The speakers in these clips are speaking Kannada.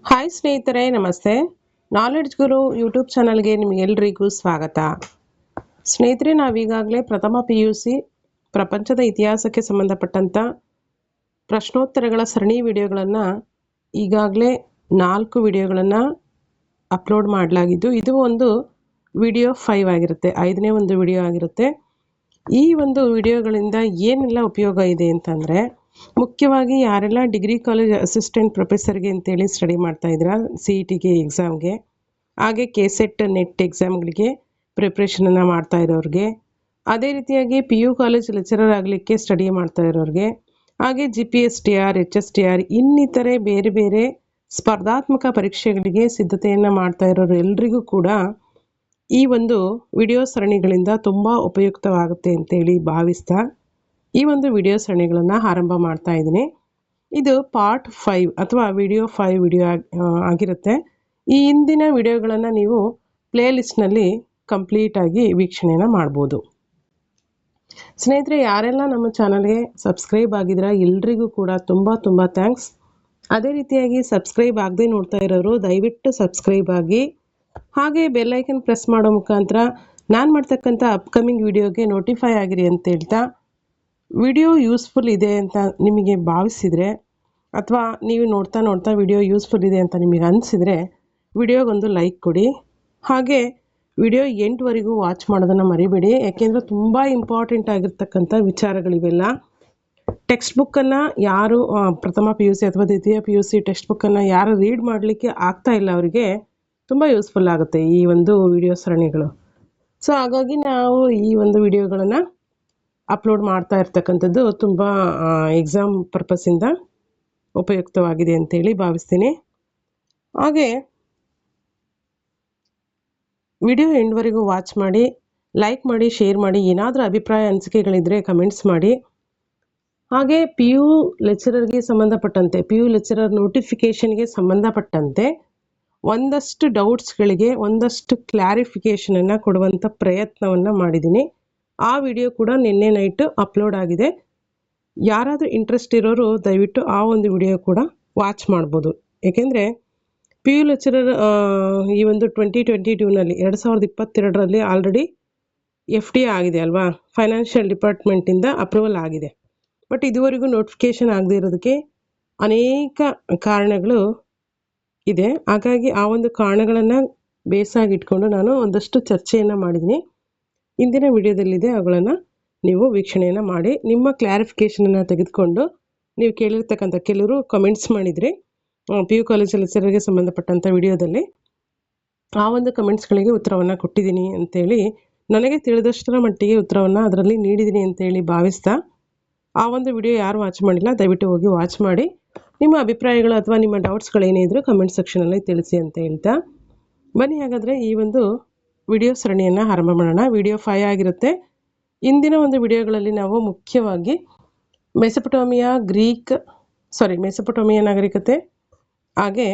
ಹಾಯ್ ಸ್ನೇಹಿತರೆ, ನಮಸ್ತೆ. ನಾಲೆಡ್ಜ್ ಗುರು ಯೂಟ್ಯೂಬ್ ಚಾನಲ್ಗೆ ನಿಮಗೆಲ್ಲರಿಗೂ ಸ್ವಾಗತ. ಸ್ನೇಹಿತರೆ, ನಾವೀಗಾಗಲೇ ಪ್ರಥಮ PUC ಪ್ರಪಂಚದ ಇತಿಹಾಸಕ್ಕೆ ಸಂಬಂಧಪಟ್ಟಂಥ ಪ್ರಶ್ನೋತ್ತರಗಳ ಸರಣಿ ವಿಡಿಯೋಗಳನ್ನು ಈಗಾಗಲೇ 4 ವಿಡಿಯೋಗಳನ್ನು ಅಪ್ಲೋಡ್ ಮಾಡಲಾಗಿದ್ದು, ಇದು ಒಂದು ವಿಡಿಯೋ 5 ಆಗಿರುತ್ತೆ, 5ನೇ ಒಂದು ವಿಡಿಯೋ ಆಗಿರುತ್ತೆ. ಈ ಒಂದು ವಿಡಿಯೋಗಳಿಂದ ಏನೆಲ್ಲ ಉಪಯೋಗ ಇದೆ ಅಂತಂದರೆ, ಮುಖ್ಯವಾಗಿ ಯಾರೆಲ್ಲ ಡಿಗ್ರಿ ಕಾಲೇಜ್ ಅಸಿಸ್ಟೆಂಟ್ ಪ್ರೊಫೆಸರ್ಗೆ ಅಂತೇಳಿ ಸ್ಟಡಿ ಮಾಡ್ತಾ ಇದ್ದೀರಾ, CETಗೆ ಎಕ್ಸಾಮ್ಗೆ, ಹಾಗೆ KCET ನೆಟ್ ಎಕ್ಸಾಮ್ಗಳಿಗೆ ಪ್ರಿಪ್ರೇಷನನ್ನು ಮಾಡ್ತಾ ಇರೋರಿಗೆ, ಅದೇ ರೀತಿಯಾಗಿ PU ಕಾಲೇಜ್ ಲೆಕ್ಚರರ್ ಆಗಲಿಕ್ಕೆ ಸ್ಟಡಿ ಮಾಡ್ತಾ ಇರೋರಿಗೆ, ಹಾಗೆ GPSTR, HSTR ಇನ್ನಿತರೆ ಬೇರೆ ಬೇರೆ ಸ್ಪರ್ಧಾತ್ಮಕ ಪರೀಕ್ಷೆಗಳಿಗೆ ಸಿದ್ಧತೆಯನ್ನು ಮಾಡ್ತಾ ಇರೋರು ಎಲ್ರಿಗೂ ಕೂಡ ಈ ಒಂದು ವಿಡಿಯೋ ಸರಣಿಗಳಿಂದ ತುಂಬ ಉಪಯುಕ್ತವಾಗುತ್ತೆ ಅಂತೇಳಿ ಭಾವಿಸ್ತಾ ಈ ಒಂದು ವಿಡಿಯೋ ಸರಣಿಗಳನ್ನು ಆರಂಭ ಮಾಡ್ತಾ ಇದ್ದೀನಿ. ಇದು ಪಾರ್ಟ್ 5 ಅಥವಾ ವಿಡಿಯೋ 5 ವಿಡಿಯೋ ಆಗಿರುತ್ತೆ. ಈ ಹಿಂದಿನ ವಿಡಿಯೋಗಳನ್ನು ನೀವು ಪ್ಲೇ ಲಿಸ್ಟ್ನಲ್ಲಿ ಕಂಪ್ಲೀಟಾಗಿ ವೀಕ್ಷಣೆಯನ್ನು ಮಾಡ್ಬೋದು. ಸ್ನೇಹಿತರೆ, ಯಾರೆಲ್ಲ ನಮ್ಮ ಚಾನಲ್ಗೆ ಸಬ್ಸ್ಕ್ರೈಬ್ ಆಗಿದ್ದೀರಾ ಎಲ್ರಿಗೂ ಕೂಡ ತುಂಬ ಥ್ಯಾಂಕ್ಸ್. ಅದೇ ರೀತಿಯಾಗಿ ಸಬ್ಸ್ಕ್ರೈಬ್ ಆಗದೆ ನೋಡ್ತಾ ಇರೋರು ದಯವಿಟ್ಟು ಸಬ್ಸ್ಕ್ರೈಬ್ ಆಗಿ, ಹಾಗೆ ಬೆಲ್ಲೈಕನ್ ಪ್ರೆಸ್ ಮಾಡೋ ಮುಖಾಂತರ ನಾನು ಮಾಡ್ತಕ್ಕಂಥ ಅಪ್ಕಮಿಂಗ್ ವಿಡಿಯೋಗೆ ನೋಟಿಫೈ ಆಗಿರಿ ಅಂತ ಹೇಳ್ತಾ, ವಿಡಿಯೋ ಯೂಸ್ಫುಲ್ ಇದೆ ಅಂತ ನಿಮಗೆ ಭಾವಿಸಿದರೆ ಅಥವಾ ನೀವು ನೋಡ್ತಾ ವಿಡಿಯೋ ಯೂಸ್ಫುಲ್ ಇದೆ ಅಂತ ನಿಮಗೆ ಅನಿಸಿದರೆ ವಿಡಿಯೋಗೊಂದು ಲೈಕ್ ಕೊಡಿ. ಹಾಗೆ ವಿಡಿಯೋ ಎಂಡ್ವರೆಗೂ ವಾಚ್ ಮಾಡೋದನ್ನು ಮರಿಬೇಡಿ, ಯಾಕೆಂದರೆ ತುಂಬ ಇಂಪಾರ್ಟೆಂಟ್ ಆಗಿರ್ತಕ್ಕಂಥ ವಿಚಾರಗಳಿವೆಲ್ಲ. ಟೆಕ್ಸ್ಟ್ ಬುಕ್ಕನ್ನು ಯಾರು ಪ್ರಥಮ PUC ಅಥವಾ ದ್ವಿತೀಯ PUC ಟೆಕ್ಸ್ಟ್ ಬುಕ್ಕನ್ನು ಯಾರು ರೀಡ್ ಮಾಡಲಿಕ್ಕೆ ಆಗ್ತಾ ಇಲ್ಲ ಅವರಿಗೆ ತುಂಬ ಯೂಸ್ಫುಲ್ ಆಗುತ್ತೆ ಈ ಒಂದು ವಿಡಿಯೋ ಸರಣಿಗಳು. ಸೊ ಹಾಗಾಗಿ ನಾವು ಈ ಒಂದು ವಿಡಿಯೋಗಳನ್ನು ಅಪ್ಲೋಡ್ ಮಾಡ್ತಾ ಇರ್ತಕ್ಕಂಥದ್ದು ತುಂಬ ಎಕ್ಸಾಮ್ ಪರ್ಪಸ್ಸಿಂದ ಉಪಯುಕ್ತವಾಗಿದೆ ಅಂತೇಳಿ ಭಾವಿಸ್ತೀನಿ. ಹಾಗೆ ವಿಡಿಯೋ ಎಂಡ್ವರೆಗೂ ವಾಚ್ ಮಾಡಿ, ಲೈಕ್ ಮಾಡಿ, ಶೇರ್ ಮಾಡಿ, ಏನಾದರೂ ಅಭಿಪ್ರಾಯ ಅನಿಸಿಕೆಗಳಿದ್ದರೆ ಕಮೆಂಟ್ಸ್ ಮಾಡಿ. ಹಾಗೆ PU ಲೆಕ್ಚರರ್ಗೆ ಸಂಬಂಧಪಟ್ಟಂತೆ, PU ಲೆಕ್ಚರರ್ ನೋಟಿಫಿಕೇಷನ್ಗೆ ಸಂಬಂಧಪಟ್ಟಂತೆ ಒಂದಷ್ಟು ಡೌಟ್ಸ್ಗಳಿಗೆ ಒಂದಷ್ಟು ಕ್ಲಾರಿಫಿಕೇಷನನ್ನು ಕೊಡುವಂಥ ಪ್ರಯತ್ನವನ್ನು ಮಾಡಿದ್ದೀನಿ. ಆ ವಿಡಿಯೋ ಕೂಡ ನಿನ್ನೆ ನೈಟ್ ಅಪ್ಲೋಡ್ ಆಗಿದೆ. ಯಾರಾದರೂ ಇಂಟ್ರೆಸ್ಟ್ ಇರೋರು ದಯವಿಟ್ಟು ಆ ಒಂದು ವಿಡಿಯೋ ಕೂಡ ವಾಚ್ ಮಾಡ್ಬೋದು. ಏಕೆಂದರೆ PU ಲೆಕ್ಚರರ್ ಈ ಒಂದು 2022ನಲ್ಲಿ 2022ರಲ್ಲಿ ಆಲ್ರೆಡಿ FTA ಆಗಿದೆ ಅಲ್ವಾ, ಫೈನಾನ್ಷಿಯಲ್ ಡಿಪಾರ್ಟ್ಮೆಂಟಿಂದ ಅಪ್ರೂವಲ್ ಆಗಿದೆ. ಬಟ್ ಇದುವರೆಗೂ ನೋಟಿಫಿಕೇಷನ್ ಆಗದೇ ಇರೋದಕ್ಕೆ ಅನೇಕ ಕಾರಣಗಳು ಇದೆ. ಹಾಗಾಗಿ ಆ ಒಂದು ಕಾರಣಗಳನ್ನು ಬೇಸಾಗಿಟ್ಕೊಂಡು ನಾನು ಒಂದಷ್ಟು ಚರ್ಚೆಯನ್ನು ಮಾಡಿದ್ದೀನಿ. ಇಂದಿನ ವಿಡಿಯೋದಲ್ಲಿದೆ, ಅವುಗಳನ್ನು ನೀವು ವೀಕ್ಷಣೆಯನ್ನು ಮಾಡಿ ನಿಮ್ಮ ಕ್ಲಾರಿಫಿಕೇಷನನ್ನು ತೆಗೆದುಕೊಂಡು, ನೀವು ಕೇಳಿರ್ತಕ್ಕಂಥ ಕೆಲವರು ಕಮೆಂಟ್ಸ್ ಮಾಡಿದ್ರಿ PU ಕಾಲೇಜ್ ಲೆಕ್ಚರರ್ಗೆ ಸಂಬಂಧಪಟ್ಟಂಥ ವಿಡಿಯೋದಲ್ಲಿ, ಆ ಒಂದು ಕಮೆಂಟ್ಸ್ಗಳಿಗೆ ಉತ್ತರವನ್ನು ಕೊಟ್ಟಿದ್ದೀನಿ ಅಂತೇಳಿ, ನನಗೆ ತಿಳಿದಷ್ಟರ ಮಟ್ಟಿಗೆ ಉತ್ತರವನ್ನು ಅದರಲ್ಲಿ ನೀಡಿದ್ದೀನಿ ಅಂತೇಳಿ ಭಾವಿಸ್ತಾ, ಆ ಒಂದು ವಿಡಿಯೋ ಯಾರು ವಾಚ್ ಮಾಡಿಲ್ಲ ದಯವಿಟ್ಟು ಹೋಗಿ ವಾಚ್ ಮಾಡಿ, ನಿಮ್ಮ ಅಭಿಪ್ರಾಯಗಳು ಅಥವಾ ನಿಮ್ಮ ಡೌಟ್ಸ್ಗಳೇನೇ ಇದ್ದರೂ ಕಮೆಂಟ್ ಸೆಕ್ಷನಲ್ಲಿ ತಿಳಿಸಿ ಅಂತ ಹೇಳ್ತಾ, ಬನ್ನಿ ಹಾಗಾದರೆ ಈ ಒಂದು ವಿಡಿಯೋ ಸರಣಿಯನ್ನು ಆರಂಭ ಮಾಡೋಣ. ವಿಡಿಯೋ 5 ಆಗಿರುತ್ತೆ. ಇಂದಿನ ಒಂದು ವಿಡಿಯೋಗಳಲ್ಲಿ ನಾವು ಮುಖ್ಯವಾಗಿ ಮೆಸೊಪೊಟೇಮಿಯಾ ನಾಗರಿಕತೆ, ಹಾಗೆ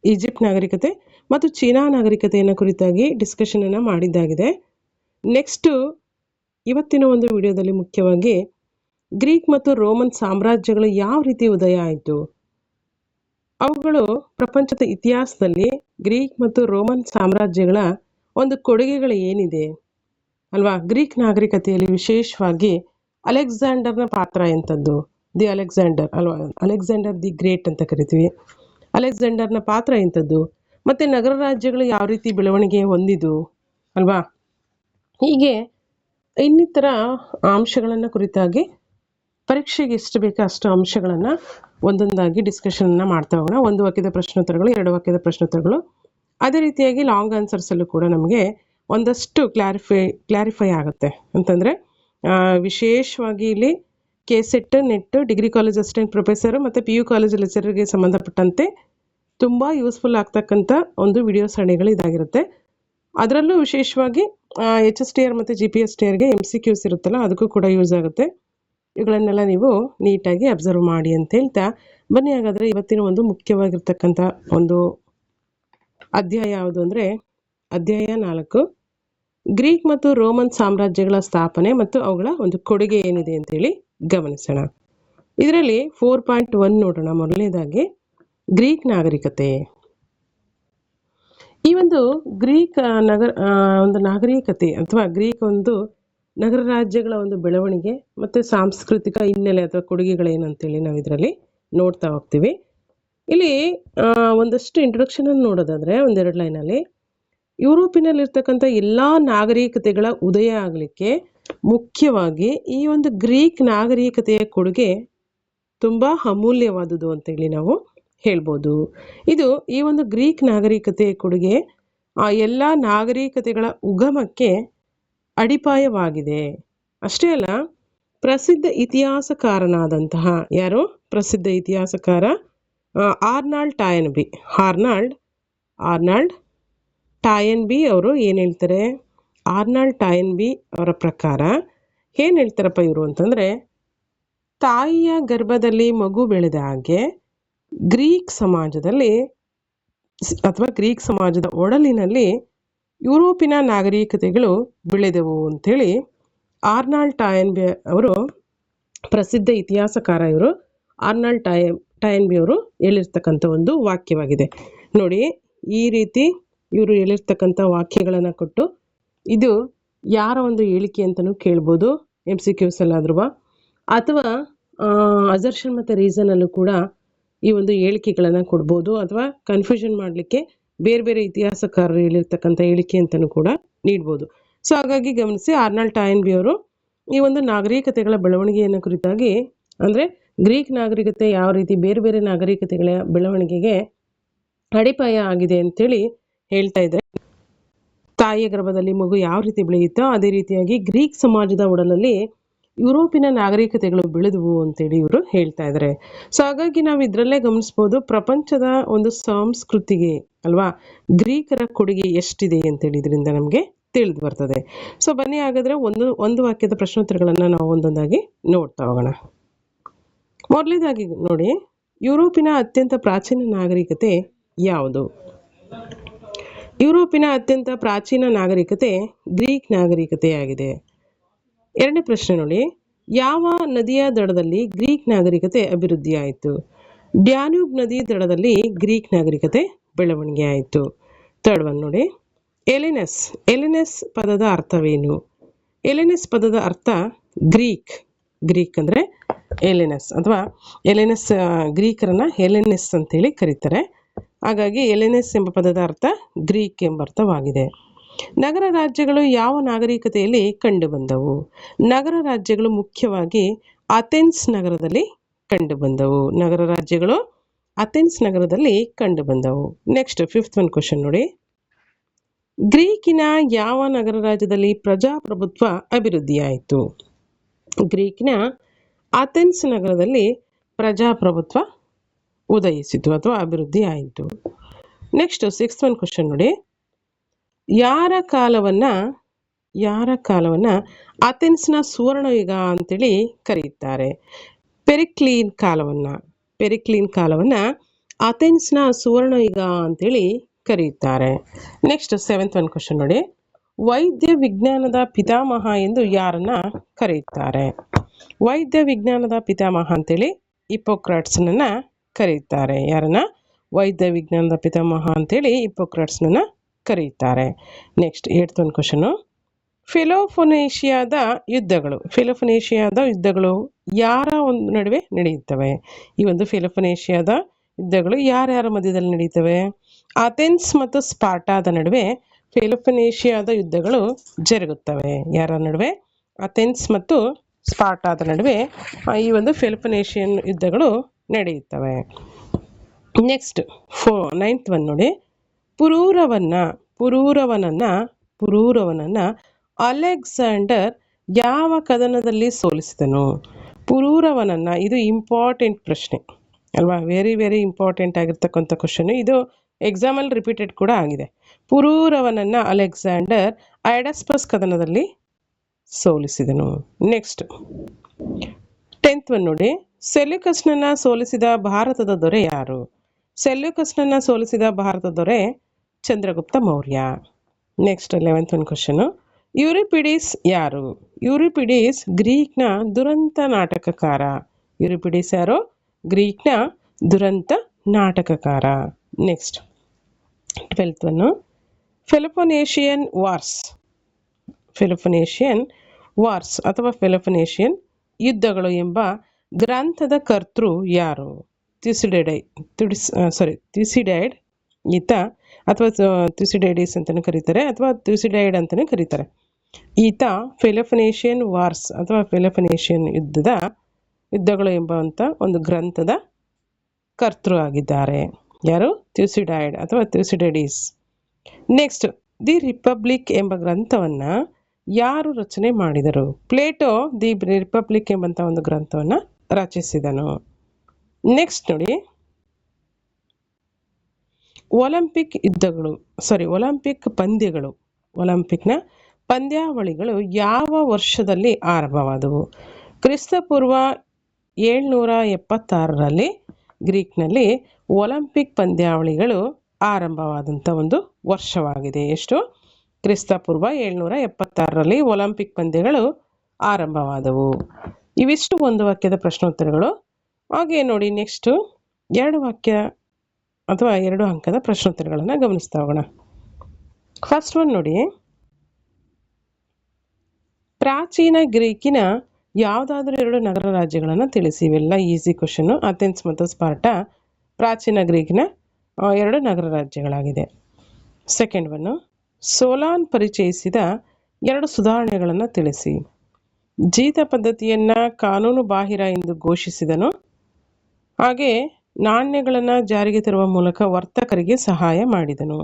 ಈಜಿಪ್ಟ್ ನಾಗರಿಕತೆ ಮತ್ತು ಚೀನಾ ನಾಗರಿಕತೆಯನ್ನು ಕುರಿತಾಗಿ ಡಿಸ್ಕಷನನ್ನು ಮಾಡಿದ್ದಾಗಿದೆ. ನೆಕ್ಸ್ಟು ಇವತ್ತಿನ ಒಂದು ವಿಡಿಯೋದಲ್ಲಿ ಮುಖ್ಯವಾಗಿ ಗ್ರೀಕ್ ಮತ್ತು ರೋಮನ್ ಸಾಮ್ರಾಜ್ಯಗಳು ಯಾವ ರೀತಿ ಉದಯ ಆಯಿತು, ಅವುಗಳು ಪ್ರಪಂಚದ ಇತಿಹಾಸದಲ್ಲಿ ಗ್ರೀಕ್ ಮತ್ತು ರೋಮನ್ ಸಾಮ್ರಾಜ್ಯಗಳ ಒಂದು ಕೊಡುಗೆಗಳು ಏನಿದೆ ಅಲ್ವಾ. ಗ್ರೀಕ್ ನಾಗರಿಕತೆಯಲ್ಲಿ ವಿಶೇಷವಾಗಿ ಅಲೆಕ್ಸಾಂಡರ್ನ ಪಾತ್ರ ಎಂಥದ್ದು, ಅಲೆಕ್ಸಾಂಡರ್ ದಿ ಗ್ರೇಟ್ ಅಂತ ಕರಿತೀವಿ. ಅಲೆಕ್ಸಾಂಡರ್ನ ಪಾತ್ರ ಎಂಥದ್ದು, ಮತ್ತು ನಗರ ರಾಜ್ಯಗಳು ಯಾವ ರೀತಿ ಬೆಳವಣಿಗೆ ಹೊಂದಿದ್ದು ಅಲ್ವಾ. ಹೀಗೆ ಇನ್ನಿತರ ಅಂಶಗಳನ್ನು ಕುರಿತಾಗಿ ಪರೀಕ್ಷೆಗೆ ಎಷ್ಟು ಬೇಕೋ ಅಷ್ಟು ಅಂಶಗಳನ್ನು ಒಂದೊಂದಾಗಿ ಡಿಸ್ಕಷನ್ನ ಮಾಡ್ತಾ ಹೋಗೋಣ. 1 ವಾಕ್ಯದ ಪ್ರಶ್ನೋತ್ತರಗಳು, 2 ವಾಕ್ಯದ ಪ್ರಶ್ನೋತ್ತರಗಳು, ಅದೇ ರೀತಿಯಾಗಿ ಲಾಂಗ್ ಆನ್ಸರ್ಸಲ್ಲೂ ಕೂಡ ನಮಗೆ ಒಂದಷ್ಟು ಕ್ಲಾರಿಫೈ ಆಗುತ್ತೆ. ಅಂತಂದರೆ ವಿಶೇಷವಾಗಿ ಇಲ್ಲಿ KCET net degree college assistant professor ಮತ್ತು PU ಕಾಲೇಜ್ ಲೆಕ್ಚರರ್ಗೆ ಸಂಬಂಧಪಟ್ಟಂತೆ ತುಂಬ ಯೂಸ್ಫುಲ್ ಆಗ್ತಕ್ಕಂಥ ಒಂದು ವಿಡಿಯೋ ಸರಣಿಗಳು ಇದಾಗಿರುತ್ತೆ. ಅದರಲ್ಲೂ ವಿಶೇಷವಾಗಿ HSTR ಮತ್ತು GPSTRಗೆ MCQs ಇರುತ್ತಲ್ಲ, ಅದಕ್ಕೂ ಕೂಡ ಯೂಸ್ ಆಗುತ್ತೆ. ಇವುಗಳನ್ನೆಲ್ಲ ನೀವು ನೀಟಾಗಿ ಅಬ್ಸರ್ವ್ ಮಾಡಿ ಅಂತ ಹೇಳ್ತಾ, ಬನ್ನಿ ಹಾಗಾದರೆ ಇವತ್ತಿನ ಒಂದು ಮುಖ್ಯವಾಗಿರ್ತಕ್ಕಂಥ ಒಂದು ಅಧ್ಯಾಯ ಯಾವುದು ಅಂದರೆ ಅಧ್ಯಾಯ 4, ಗ್ರೀಕ್ ಮತ್ತು ರೋಮನ್ ಸಾಮ್ರಾಜ್ಯಗಳ ಸ್ಥಾಪನೆ ಮತ್ತು ಅವುಗಳ ಒಂದು ಕೊಡುಗೆ ಏನಿದೆ ಅಂತೇಳಿ ಗಮನಿಸೋಣ. ಇದರಲ್ಲಿ 4.1 ನೋಡೋಣ. ಮೊದಲನೇದಾಗಿ ಗ್ರೀಕ್ ನಾಗರಿಕತೆ. ಈ ಒಂದು ಗ್ರೀಕ್ ಒಂದು ನಾಗರಿಕತೆ ಅಥವಾ ಗ್ರೀಕ್ ಒಂದು ನಗರ ರಾಜ್ಯಗಳ ಒಂದು ಬೆಳವಣಿಗೆ ಮತ್ತು ಸಾಂಸ್ಕೃತಿಕ ಹಿನ್ನೆಲೆ ಅಥವಾ ಕೊಡುಗೆಗಳೇನಂತೇಳಿ ನಾವು ಇದರಲ್ಲಿ ನೋಡ್ತಾ ಹೋಗ್ತೀವಿ. ಇಲ್ಲಿ ಒಂದಷ್ಟು ಇಂಟ್ರೊಡಕ್ಷನ್ ನೋಡೋದಾದ್ರೆ ಒಂದೆರಡು ಲೈನಲ್ಲಿ, ಯುರೋಪಿನಲ್ಲಿರ್ತಕ್ಕಂಥ ಎಲ್ಲ ನಾಗರಿಕತೆಗಳ ಉದಯ ಆಗಲಿಕ್ಕೆ ಮುಖ್ಯವಾಗಿ ಈ ಒಂದು ಗ್ರೀಕ್ ನಾಗರಿಕತೆಯ ಕೊಡುಗೆ ತುಂಬ ಅಮೂಲ್ಯವಾದುದು ಅಂತೇಳಿ ನಾವು ಹೇಳ್ಬೋದು. ಈ ಒಂದು ಗ್ರೀಕ್ ನಾಗರಿಕತೆಯ ಕೊಡುಗೆ ಆ ಎಲ್ಲ ನಾಗರಿಕತೆಗಳ ಉಗಮಕ್ಕೆ ಅಡಿಪಾಯವಾಗಿದೆ. ಅಷ್ಟೇ ಅಲ್ಲ, ಪ್ರಸಿದ್ಧ ಇತಿಹಾಸಕಾರನಾದಂತಹ ಯಾರು? ಪ್ರಸಿದ್ಧ ಇತಿಹಾಸಕಾರ ಆರ್ನಾಲ್ಡ್ ಟಾಯನ್ಬಿ ಅವರು ಏನು ಹೇಳ್ತಾರೆ? ಆರ್ನಾಲ್ಡ್ ಟಾಯನ್ಬಿ ಅವರ ಪ್ರಕಾರ ಏನು ಹೇಳ್ತಾರಪ್ಪ ಇವರು ಅಂತಂದರೆ, ತಾಯಿಯ ಗರ್ಭದಲ್ಲಿ ಮಗು ಬೆಳೆದ ಹಾಗೆ ಗ್ರೀಕ್ ಸಮಾಜದಲ್ಲಿ ಅಥವಾ ಗ್ರೀಕ್ ಸಮಾಜದ ಒಡಲಿನಲ್ಲಿ ಯುರೋಪಿನ ನಾಗರಿಕತೆಗಳು ಬೆಳೆದವು ಅಂಥೇಳಿ ಆರ್ನಾಲ್ಡ್ ಟಾಯನ್ಬಿ ಅವರು, ಪ್ರಸಿದ್ಧ ಇತಿಹಾಸಕಾರ ಇವರು ಆರ್ನಾಲ್ಡ್ ಟಾಯನ್ಬಿ ಅವರು ಹೇಳಿರ್ತಕ್ಕಂಥ ಒಂದು ವಾಕ್ಯವಾಗಿದೆ. ನೋಡಿ, ಈ ರೀತಿ ಇವರು ಹೇಳಿರ್ತಕ್ಕಂಥ ವಾಕ್ಯಗಳನ್ನು ಕೊಟ್ಟು ಇದು ಯಾರ ಒಂದು ಹೇಳಿಕೆ ಅಂತಲೂ ಕೇಳ್ಬೋದು MCQs ಅಲ್ಲಾದ್ರೂ, ಅಥವಾ ಅಸರ್ಷನ್ ಮತ್ತು ರೀಸನಲ್ಲೂ ಕೂಡ ಈ ಒಂದು ಹೇಳಿಕೆಗಳನ್ನು ಕೊಡ್ಬೋದು, ಅಥವಾ ಕನ್ಫ್ಯೂಷನ್ ಮಾಡಲಿಕ್ಕೆ ಬೇರೆ ಬೇರೆ ಇತಿಹಾಸಕಾರರು ಹೇಳಿರ್ತಕ್ಕಂಥ ಹೇಳಿಕೆ ಅಂತಲೂ ಕೂಡ ನೀಡ್ಬೋದು. ಸೊ ಹಾಗಾಗಿ ಗಮನಿಸಿ, ಆರ್ನಾಲ್ಡ್ ಟಾಯನ್ಬಿ ಅವರು ಈ ಒಂದು ನಾಗರಿಕತೆಗಳ ಬೆಳವಣಿಗೆಯನ್ನು ಕುರಿತಾಗಿ, ಅಂದರೆ ಗ್ರೀಕ್ ನಾಗರಿಕತೆ ಯಾವ ರೀತಿ ಬೇರೆ ಬೇರೆ ನಾಗರಿಕತೆಗಳ ಬೆಳವಣಿಗೆಗೆ ಅಡಿಪಾಯ ಆಗಿದೆ ಅಂತೇಳಿ ಹೇಳ್ತಾ ಇದ್ದಾರೆ. ತಾಯಿಯ ಗರ್ಭದಲ್ಲಿ ಮಗು ಯಾವ ರೀತಿ ಬೆಳೆಯುತ್ತೋ ಅದೇ ರೀತಿಯಾಗಿ ಗ್ರೀಕ್ ಸಮಾಜದ ಒಡಲಲ್ಲಿ ಯುರೋಪಿನ ನಾಗರಿಕತೆಗಳು ಬೆಳೆದವು ಅಂತೇಳಿ ಇವರು ಹೇಳ್ತಾ ಇದ್ದಾರೆ. ಸೊ ಹಾಗಾಗಿ ನಾವು ಇದರಲ್ಲೇ ಗಮನಿಸ್ಬೋದು, ಪ್ರಪಂಚದ ಒಂದು ಸಂಸ್ಕೃತಿಗೆ ಅಲ್ವಾ ಗ್ರೀಕರ ಕೊಡುಗೆ ಎಷ್ಟಿದೆ ಅಂತೇಳಿ ಇದರಿಂದ ನಮಗೆ ತಿಳಿದು ಬರ್ತದೆ. ಸೊ ಬನ್ನಿ ಹಾಗಾದರೆ ಒಂದು ವಾಕ್ಯದ ಪ್ರಶ್ನೋತ್ತರಗಳನ್ನು ನಾವು ಒಂದೊಂದಾಗಿ ನೋಡ್ತಾ ಹೋಗೋಣ. ಮೊದಲನೇದಾಗಿ ನೋಡಿ, ಯುರೋಪಿನ ಅತ್ಯಂತ ಪ್ರಾಚೀನ ನಾಗರಿಕತೆ ಯಾವುದು? ಯುರೋಪಿನ ಅತ್ಯಂತ ಪ್ರಾಚೀನ ನಾಗರಿಕತೆ ಗ್ರೀಕ್ ನಾಗರಿಕತೆಯಾಗಿದೆ. ಎರಡನೇ ಪ್ರಶ್ನೆ ನೋಡಿ, ಯಾವ ನದಿಯ ದಡದಲ್ಲಿ ಗ್ರೀಕ್ ನಾಗರಿಕತೆ ಅಭಿವೃದ್ಧಿ ಆಯಿತು? ಡ್ಯಾನ್ಯೂಬ್ ನದಿ ದಡದಲ್ಲಿ ಗ್ರೀಕ್ ನಾಗರಿಕತೆ ಬೆಳವಣಿಗೆ ಆಯಿತು. ಥರ್ಡ್ ಒನ್ ನೋಡಿ, ಎಲೆನಸ್ ಪದದ ಅರ್ಥವೇನು? ಎಲೆನಸ್ ಪದದ ಅರ್ಥ ಗ್ರೀಕ್ ಅಂದರೆ ಎಲೆನಸ್, ಅಥವಾ ಗ್ರೀಕರನ್ನ ಎಲೆನೆಸ್ ಅಂತೇಳಿ ಕರೀತಾರೆ. ಹಾಗಾಗಿ ಎಲೆನೆಸ್ ಎಂಬ ಪದದ ಅರ್ಥ ಗ್ರೀಕ್ ಎಂಬ ಅರ್ಥವಾಗಿದೆ. ನಗರ ರಾಜ್ಯಗಳು ಯಾವ ನಾಗರಿಕತೆಯಲ್ಲಿ ಕಂಡುಬಂದವು? ನಗರ ರಾಜ್ಯಗಳು ಮುಖ್ಯವಾಗಿ ಅಥೆನ್ಸ್ ನಗರದಲ್ಲಿ ಕಂಡುಬಂದವು. ನಗರ ರಾಜ್ಯಗಳು ಅಥೆನ್ಸ್ ನಗರದಲ್ಲಿ ಕಂಡುಬಂದವು. ನೆಕ್ಸ್ಟ್ ಫಿಫ್ತ್ ಒನ್ ಕ್ವಶನ್ ನೋಡಿ, ಗ್ರೀಕಿನ ಯಾವ ನಗರ ರಾಜ್ಯದಲ್ಲಿ ಪ್ರಜಾಪ್ರಭುತ್ವ ಅಭಿವೃದ್ಧಿಯಾಯಿತು? ಗ್ರೀಕಿನ ಅಥೆನ್ಸ್ ನಗರದಲ್ಲಿ ಪ್ರಜಾಪ್ರಭುತ್ವ ಉದಯಿಸಿತು ಅಥವಾ ಅಭಿವೃದ್ಧಿ ಆಯಿತು. ನೆಕ್ಸ್ಟ್ ಸಿಕ್ಸ್ತ್ ಒನ್ ಕ್ವಶನ್ ನೋಡಿ, ಯಾರ ಕಾಲವನ್ನ ಅಥೆನ್ಸ್ನ ಸುವರ್ಣಯುಗ ಅಂತೇಳಿ ಕರೆಯುತ್ತಾರೆ? ಪೆರಿಕ್ಲೀನ್ ಕಾಲವನ್ನ ಅಥೆನ್ಸ್ನ ಸುವರ್ಣಯುಗ ಅಂತೇಳಿ ಕರೆಯುತ್ತಾರೆ. ನೆಕ್ಸ್ಟ್ ಸೆವೆಂತ್ ಒನ್ ಕ್ವಶನ್ ನೋಡಿ, ವೈದ್ಯ ವಿಜ್ಞಾನದ ಪಿತಾಮಹ ಎಂದು ಯಾರನ್ನ ಕರೆಯುತ್ತಾರೆ? ವೈದ್ಯ ವಿಜ್ಞಾನದ ಪಿತಾಮಹ ಅಂತೇಳಿ ಹಿಪ್ಪೋಕ್ರಾಟ್ಸ್ನನ್ನ ಕರೆಯುತ್ತಾರೆ. ಯಾರನ್ನ? ವೈದ್ಯ ವಿಜ್ಞಾನದ ಪಿತಾಮಹ ಅಂತೇಳಿ ಹಿಪ್ಪೋಕ್ರಾಟ್ಸ್ನನ್ನ ಕರೆಯುತ್ತಾರೆ. ನೆಕ್ಸ್ಟ್ ಏಟ್ತ್ ಒನ್ ಕ್ವಶನು, ಫೆಲೋಫೊನೇಷಿಯಾದ ಯುದ್ಧಗಳು ಯಾರ ಒಂದು ನಡುವೆ ನಡೆಯುತ್ತವೆ? ಈ ಒಂದು ಫೆಲೋಫೊನೇಷಿಯಾದ ಯುದ್ಧಗಳು ಯಾರ್ಯಾರ ಮಧ್ಯದಲ್ಲಿ ನಡೆಯುತ್ತವೆ? ಅಥೆನ್ಸ್ ಮತ್ತು ಸ್ಪಾರ್ಟಾದ ನಡುವೆ ಫೆಲೋಫೊನೇಷಿಯಾದ ಯುದ್ಧಗಳು ಜರುಗುತ್ತವೆ. ಯಾರ ನಡುವೆ? ಅಥೆನ್ಸ್ ಮತ್ತು ಸ್ಪಾರ್ಟಾದ ನಡುವೆ ಈ ಒಂದು ಫೆಲೋಫೊನೇಷಿಯನ್ ಯುದ್ಧಗಳು ನಡೆಯುತ್ತವೆ. ನೆಕ್ಸ್ಟ್ ನೈನ್ತ್ ಒನ್ ನೋಡಿ, ಪುರೂರವನನ್ನ ಅಲೆಕ್ಸಾಂಡರ್ ಯಾವ ಕದನದಲ್ಲಿ ಸೋಲಿಸಿದನು? ಪುರೂರವನನ್ನ, ಇದು ಇಂಪಾರ್ಟೆಂಟ್ ಪ್ರಶ್ನೆ ಅಲ್ವಾ, ವೆರಿ ವೆರಿ ಇಂಪಾರ್ಟೆಂಟ್ ಆಗಿರ್ತಕ್ಕಂಥ ಕ್ವಶನ್. ಇದು ಎಕ್ಸಾಮಲ್ಲಿ ರಿಪೀಟೆಡ್ ಕೂಡ ಆಗಿದೆ. ಪುರೂರವನನ್ನ ಅಲೆಕ್ಸಾಂಡರ್ ಐಡಸ್ಪಸ್ ಕದನದಲ್ಲಿ ಸೋಲಿಸಿದನು. ನೆಕ್ಸ್ಟ್ 10th ಒನ್ ನೋಡಿ, ಸೆಲ್ಯೂಕಸ್ನನ್ನ ಸೋಲಿಸಿದ ಭಾರತದ ದೊರೆ ಯಾರು? ಸೆಲ್ಯೂಕಸ್ನನ್ನ ಸೋಲಿಸಿದ ಭಾರತದ ದೊರೆ Chandragupta Maurya. Next 11th one question, Euripides ಯಾರು? ಯೂರಿಪಿಡಿಸ್ ಗ್ರೀಕ್ನ ದುರಂತ ನಾಟಕಕಾರ. ಯೂರಿಪಿಡಿಸ್ ಯಾರು? ಗ್ರೀಕ್ನ ದುರಂತ ನಾಟಕಕಾರ. Next 12th one, Peloponnesian wars, Peloponnesian wars ಅಥವಾ ಪೆಲೊಪೊನೇಷಿಯನ್ ಯುದ್ಧಗಳು ಎಂಬ ಗ್ರಂಥದ ಕರ್ತೃ ಯಾರು? ಥ್ಯೂಸಿಡೈಡ್ ಈತ, ಅಥವಾ ಥ್ಯೂಸಿಡೈಡಿಸ್ ಅಂತಲೇ ಕರೀತಾರೆ, ಅಥವಾ ಥ್ಯೂಸಿಡೈಡ್ ಅಂತಲೇ ಕರೀತಾರೆ. ಈತ ಪೆಲೊಪೊನೇಷಿಯನ್ ವಾರ್ಸ್ ಅಥವಾ ಪೆಲೊಪೊನೇಷಿಯನ್ ಯುದ್ಧಗಳು ಎಂಬಂಥ ಒಂದು ಗ್ರಂಥದ ಕರ್ತೃ ಆಗಿದ್ದಾರೆ. ಯಾರು? ಥ್ಯೂಸಿಡೈಡ್ ಅಥವಾ ಥ್ಯೂಸಿಡೈಡಿಸ್. ನೆಕ್ಸ್ಟ್, ದಿ ರಿಪಬ್ಲಿಕ್ ಎಂಬ ಗ್ರಂಥವನ್ನು ಯಾರು ರಚನೆ ಮಾಡಿದರು? ಪ್ಲೇಟೋ ದಿ ರಿಪಬ್ಲಿಕ್ ಎಂಬಂಥ ಒಂದು ಗ್ರಂಥವನ್ನು ರಚಿಸಿದನು. ನೆಕ್ಸ್ಟ್ ನೋಡಿ, ಒಲಿಂಪಿಕ್ನ ಪಂದ್ಯಾವಳಿಗಳು ಯಾವ ವರ್ಷದಲ್ಲಿ ಆರಂಭವಾದವು? ಕ್ರಿಸ್ತಪೂರ್ವ 776ರಲ್ಲಿ ಗ್ರೀಕ್ನಲ್ಲಿ ಒಲಿಂಪಿಕ್ ಪಂದ್ಯಾವಳಿಗಳು ಆರಂಭವಾದಂಥ ಒಂದು ವರ್ಷವಾಗಿದೆ. ಎಷ್ಟು? ಕ್ರಿಸ್ತಪೂರ್ವ 776ರಲ್ಲಿ ಒಲಿಂಪಿಕ್ ಪಂದ್ಯಗಳು ಆರಂಭವಾದವು. ಇವಿಷ್ಟು ಒಂದು ವಾಕ್ಯದ ಪ್ರಶ್ನೋತ್ತರಗಳು. ಹಾಗೆ ನೋಡಿ, ನೆಕ್ಸ್ಟು 2 ವಾಕ್ಯ ಅಥವಾ 2 ಅಂಕದ ಪ್ರಶ್ನೋತ್ತರಗಳನ್ನು ಗಮನಿಸ್ತಾ ಹೋಗೋಣ. ಫಸ್ಟ್ ಒನ್ ನೋಡಿ, ಪ್ರಾಚೀನ ಗ್ರೀಕಿನ ಯಾವುದಾದ್ರೂ 2 ನಗರ ರಾಜ್ಯಗಳನ್ನು ತಿಳಿಸಿ. ಇವೆಲ್ಲ ಈಸಿ ಕ್ವಶನ್ನು. ಅಥೆನ್ಸ್ ಮತ್ತು ಸ್ಪಾರ್ಟಾ ಪ್ರಾಚೀನ ಗ್ರೀಕಿನ 2 ನಗರ ರಾಜ್ಯಗಳಾಗಿದೆ. ಸೆಕೆಂಡ್ ಒನ್ನು, ಸೋಲಾನ್ ಪರಿಚಯಿಸಿದ 2 ಸುಧಾರಣೆಗಳನ್ನು ತಿಳಿಸಿ. ಜೀತ ಪದ್ಧತಿಯನ್ನು ಕಾನೂನು ಬಾಹಿರ ಎಂದು ಘೋಷಿಸಿದನು. ಹಾಗೆ ನಾಣ್ಯಗಳನ್ನು ಜಾರಿಗೆ ತರುವ ಮೂಲಕ ವರ್ತಕರಿಗೆ ಸಹಾಯ ಮಾಡಿದನು.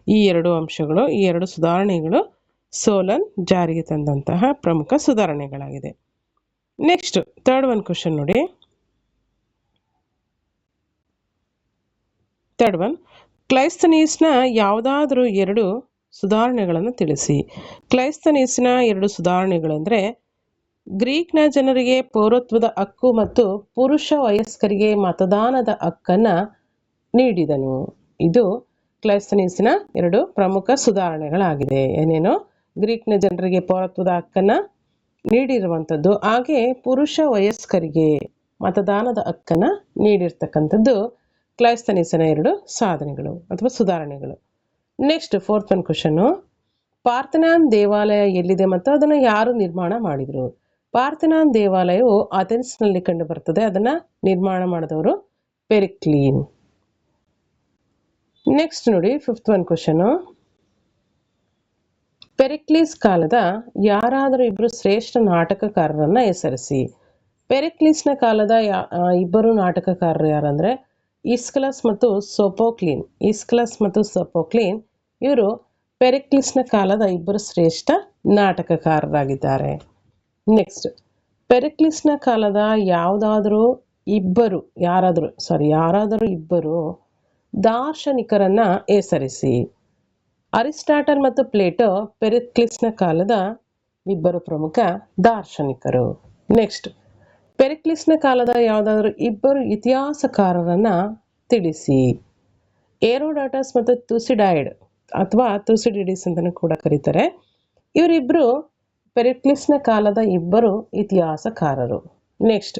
ಈ 2 ಅಂಶಗಳು, ಈ 2 ಸುಧಾರಣೆಗಳು ಸೋಲನ್ ಜಾರಿಗೆ ತಂದಂತಹ ಪ್ರಮುಖ ಸುಧಾರಣೆಗಳಾಗಿದೆ. ನೆಕ್ಸ್ಟ್ ಥರ್ಡ್ ಒನ್ ಕ್ವಶನ್ ನೋಡಿ. ಥರ್ಡ್ ಒನ್, ಕ್ಲೈಸ್ತನೀಸ್ನ ಯಾವುದಾದ್ರೂ 2 ಸುಧಾರಣೆಗಳನ್ನು ತಿಳಿಸಿ. ಕ್ಲೈಸ್ತನೀಸ್ನ 2 ಸುಧಾರಣೆಗಳೆಂದರೆ ಗ್ರೀಕ್ನ ಜನರಿಗೆ ಪೌರತ್ವದ ಹಕ್ಕು ಮತ್ತು ಪುರುಷ ವಯಸ್ಕರಿಗೆ ಮತದಾನದ ಹಕ್ಕನ್ನು ನೀಡಿದನು. ಇದು ಕ್ಲೈಸ್ತನೀಸ್ನ 2 ಪ್ರಮುಖ ಸುಧಾರಣೆಗಳಾಗಿದೆ. ಏನೇನು? ಗ್ರೀಕ್ನ ಜನರಿಗೆ ಪೌರತ್ವದ ಹಕ್ಕನ್ನು ನೀಡಿರುವಂಥದ್ದು, ಹಾಗೆ ಪುರುಷ ವಯಸ್ಕರಿಗೆ ಮತದಾನದ ಹಕ್ಕನ್ನು ನೀಡಿರ್ತಕ್ಕಂಥದ್ದು ಕ್ಲೈಸ್ತನೀಸನ 2 ಸಾಧನೆಗಳು ಅಥವಾ ಸುಧಾರಣೆಗಳು. ನೆಕ್ಸ್ಟ್ ಫೋರ್ತ್ ಒನ್ ಕ್ವಶನ್ನು, ಪಾರ್ಥೆನಾನ್ ದೇವಾಲಯ ಎಲ್ಲಿದೆ ಮತ್ತು ಅದನ್ನು ಯಾರು ನಿರ್ಮಾಣ ಮಾಡಿದರು? ಪಾರ್ಥೆನಾನ್ ದೇವಾಲಯವು ಅಥೆನ್ಸ್ನಲ್ಲಿ ಕಂಡು ಬರ್ತದೆ. ಅದನ್ನು ನಿರ್ಮಾಣ ಮಾಡಿದವರು ಪೆರಿಕ್ಲೀನ್. ನೆಕ್ಸ್ಟ್ ನೋಡಿ, ಫಿಫ್ತ್ ಒನ್ ಕ್ವಶನು, ಪೆರಿಕ್ಲೀಸ್ ಕಾಲದ ಯಾರಾದರೂ 2 ಶ್ರೇಷ್ಠ ನಾಟಕಕಾರರನ್ನು ಹೆಸರಿಸಿ. ಪೆರಿಕ್ಲೀಸ್ನ ಕಾಲದ 2 ನಾಟಕಕಾರರು ಯಾರಂದರೆ ಈಸ್ಕಲಸ್ ಮತ್ತು ಸೋಫೋಕ್ಲೀನ್. ಇವರು ಪೆರಿಕ್ಲೀಸ್ನ ಕಾಲದ 2 ಶ್ರೇಷ್ಠ ನಾಟಕಕಾರರಾಗಿದ್ದಾರೆ. ನೆಕ್ಸ್ಟ್, ಪೆರಿಕ್ಲೀಸ್ನ ಕಾಲದ ಯಾರಾದರೂ ಇಬ್ಬರು ದಾರ್ಶನಿಕರನ್ನ ಹೆಸರಿಸಿ. ಅರಿಸ್ಟಾಟಲ್ ಮತ್ತು ಪ್ಲೇಟೋ ಪೆರಿಕ್ಲೀಸ್ನ ಕಾಲದ 2 ಪ್ರಮುಖ ದಾರ್ಶನಿಕರು. ನೆಕ್ಸ್ಟ್, ಪೆರಿಕ್ಲೀಸ್ನ ಕಾಲದ ಯಾವುದಾದ್ರೂ 2 ಇತಿಹಾಸಕಾರರನ್ನ ತಿಳಿಸಿ. ಏರೋಡಾಟಸ್ ಮತ್ತು ಥ್ಯೂಸಿಡೈಡ್ ಅಥವಾ ಥ್ಯೂಸಿಡಿಡಿಸ್ ಅಂತಲೂ ಕೂಡ ಕರೀತಾರೆ. ಇವರಿಬ್ಬರು ಪೆರಿಕ್ಲಿಸ್ನ ಕಾಲದ 2 ಇತಿಹಾಸಕಾರರು. ನೆಕ್ಸ್ಟ್,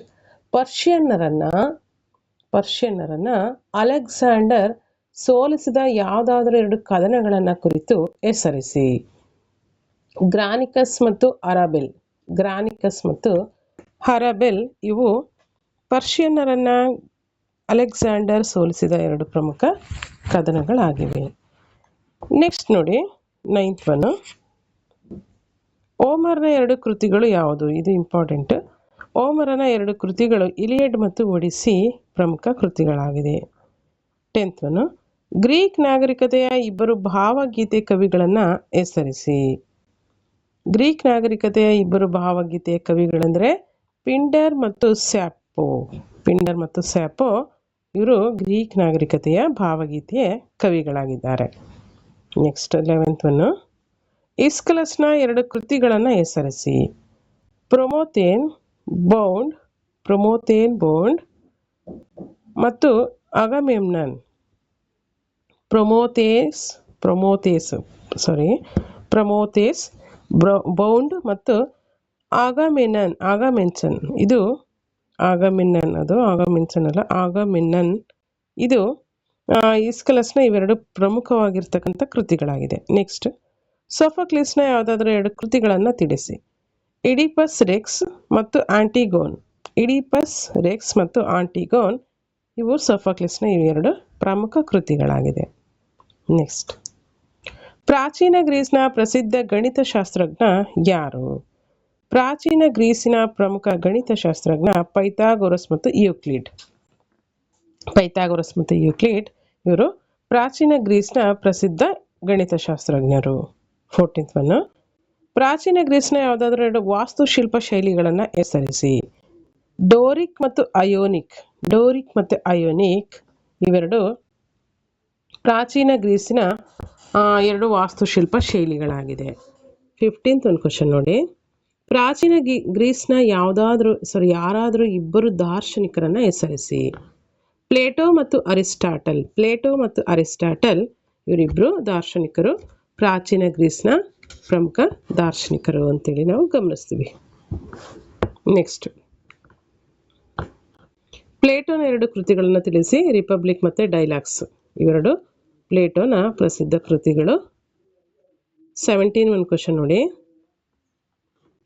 ಪರ್ಷಿಯನ್ನರನ್ನ ಅಲೆಕ್ಸಾಂಡರ್ ಸೋಲಿಸಿದ ಯಾವುದಾದ್ರೂ 2 ಕದನಗಳನ್ನು ಕುರಿತು ಹೆಸರಿಸಿ. ಗ್ರಾನಿಕಸ್ ಮತ್ತು ಹರಾಬೆಲ್ ಇವು ಪರ್ಷಿಯನ್ನರನ್ನ ಅಲೆಕ್ಸಾಂಡರ್ ಸೋಲಿಸಿದ 2 ಪ್ರಮುಖ ಕದನಗಳಾಗಿವೆ. ನೆಕ್ಸ್ಟ್ ನೋಡಿ, 9th ಒನ್, ಹೋಮರ್ನ 2 ಕೃತಿಗಳು ಯಾವುದು? ಇದು ಇಂಪಾರ್ಟೆಂಟ್. ಹೋಮರನ 2 ಕೃತಿಗಳು ಇಲಿಯಡ್ ಮತ್ತು ಒಡಿಸ್ಸಿ ಪ್ರಮುಖ ಕೃತಿಗಳಾಗಿದೆ. 10th ಒನ್, ಗ್ರೀಕ್ ನಾಗರಿಕತೆಯ 2 ಭಾವಗೀತೆ ಕವಿಗಳನ್ನು ಹೆಸರಿಸಿ. ಗ್ರೀಕ್ ನಾಗರಿಕತೆಯ 2 ಭಾವಗೀತೆಯ ಕವಿಗಳೆಂದರೆ ಪಿಂಡರ್ ಮತ್ತು ಸ್ಯಾಪೋ. ಇವರು ಗ್ರೀಕ್ ನಾಗರಿಕತೆಯ ಭಾವಗೀತೆಯ ಕವಿಗಳಾಗಿದ್ದಾರೆ. ನೆಕ್ಸ್ಟ್ 11th ಒನ್, ಈಸ್ಕಲಸ್ನ 2 ಕೃತಿಗಳನ್ನು ಹೆಸರಿಸಿ. ಪ್ರೊಮೋಥೇನ್ ಬೌಂಡ್ ಮತ್ತು ಅಗಮೆಮ್ನನ್. ಪ್ರೊಮೋಥೇಸ್ ಬೌಂಡ್ ಮತ್ತು ಆಗಮೆನ್ಸನ್. ಇದು ಆಗಮೆನ್ನನ್ ಇದು ಈಸ್ಕಲಸ್ನ ಇವೆರಡು ಪ್ರಮುಖವಾಗಿರ್ತಕ್ಕಂಥ ಕೃತಿಗಳಾಗಿದೆ. ನೆಕ್ಸ್ಟ್, ಸೋಫೋಕ್ಲಿಸ್ನ ಯಾವುದಾದ್ರೂ 2 ಕೃತಿಗಳನ್ನು ತಿಳಿಸಿ. ಇಡಿಪಸ್ ರೆಕ್ಸ್ ಮತ್ತು ಆಂಟಿಗೋನ್. ಇಡಿಪಸ್ ರೆಕ್ಸ್ ಮತ್ತು ಆಂಟಿಗೋನ್ ಇವು ಸೋಫೋಕ್ಲಿಸ್ನ ಇವೆರಡು ಪ್ರಮುಖ ಕೃತಿಗಳಾಗಿದೆ. ನೆಕ್ಸ್ಟ್, ಪ್ರಾಚೀನ ಗ್ರೀಸ್ನ ಪ್ರಸಿದ್ಧ ಗಣಿತಶಾಸ್ತ್ರಜ್ಞ ಯಾರು? ಪ್ರಾಚೀನ ಗ್ರೀಸಿನ ಪ್ರಮುಖ ಗಣಿತಶಾಸ್ತ್ರಜ್ಞ ಪೈಥಾಗೊರಸ್ ಮತ್ತು ಯೂಕ್ಲಿಡ್. ಪೈಥಾಗೊರಸ್ ಮತ್ತು ಯೂಕ್ಲಿಡ್ ಇವರು ಪ್ರಾಚೀನ ಗ್ರೀಸ್ನ ಪ್ರಸಿದ್ಧ ಗಣಿತಶಾಸ್ತ್ರಜ್ಞರು. 14th ಒನ್, ಪ್ರಾಚೀನ ಗ್ರೀಸ್ನ ಯಾವುದಾದ್ರೂ 2 ವಾಸ್ತುಶಿಲ್ಪ ಶೈಲಿಗಳನ್ನು ಹೆಸರಿಸಿ. ಡೋರಿಕ್ ಮತ್ತು ಅಯೋನಿಕ್. ಡೋರಿಕ್ ಮತ್ತು ಅಯೋನಿಕ್ ಇವೆರಡು ಪ್ರಾಚೀನ ಗ್ರೀಸಿನ 2 ವಾಸ್ತುಶಿಲ್ಪ ಶೈಲಿಗಳಾಗಿದೆ. 15th ಒಂದು ಕ್ವಶನ್ ನೋಡಿ. ಪ್ರಾಚೀನ ಗ್ರೀಸ್ನ ಯಾರಾದರೂ ಇಬ್ಬರು ದಾರ್ಶನಿಕರನ್ನು ಹೆಸರಿಸಿ. ಪ್ಲೇಟೋ ಮತ್ತು ಅರಿಸ್ಟಾಟಲ್. ಪ್ಲೇಟೋ ಮತ್ತು ಅರಿಸ್ಟಾಟಲ್ ಇವರಿಬ್ಬರು ದಾರ್ಶನಿಕರು, ಪ್ರಾಚೀನ ಗ್ರೀಸ್ನ ಪ್ರಮುಖ ದಾರ್ಶನಿಕರು ಅಂತೇಳಿ ನಾವು ಗಮನಿಸ್ತೀವಿ. ನೆಕ್ಸ್ಟ್, ಪ್ಲೇಟೋನ 2 ಕೃತಿಗಳನ್ನು ತಿಳಿಸಿ. ರಿಪಬ್ಲಿಕ್ ಮತ್ತು ಡೈಲಾಗ್ಸ್ ಇವೆರಡು ಪ್ಲೇಟೋನ ಪ್ರಸಿದ್ಧ ಕೃತಿಗಳು. 17 ಒಂದು ಕ್ವಶನ್ ನೋಡಿ.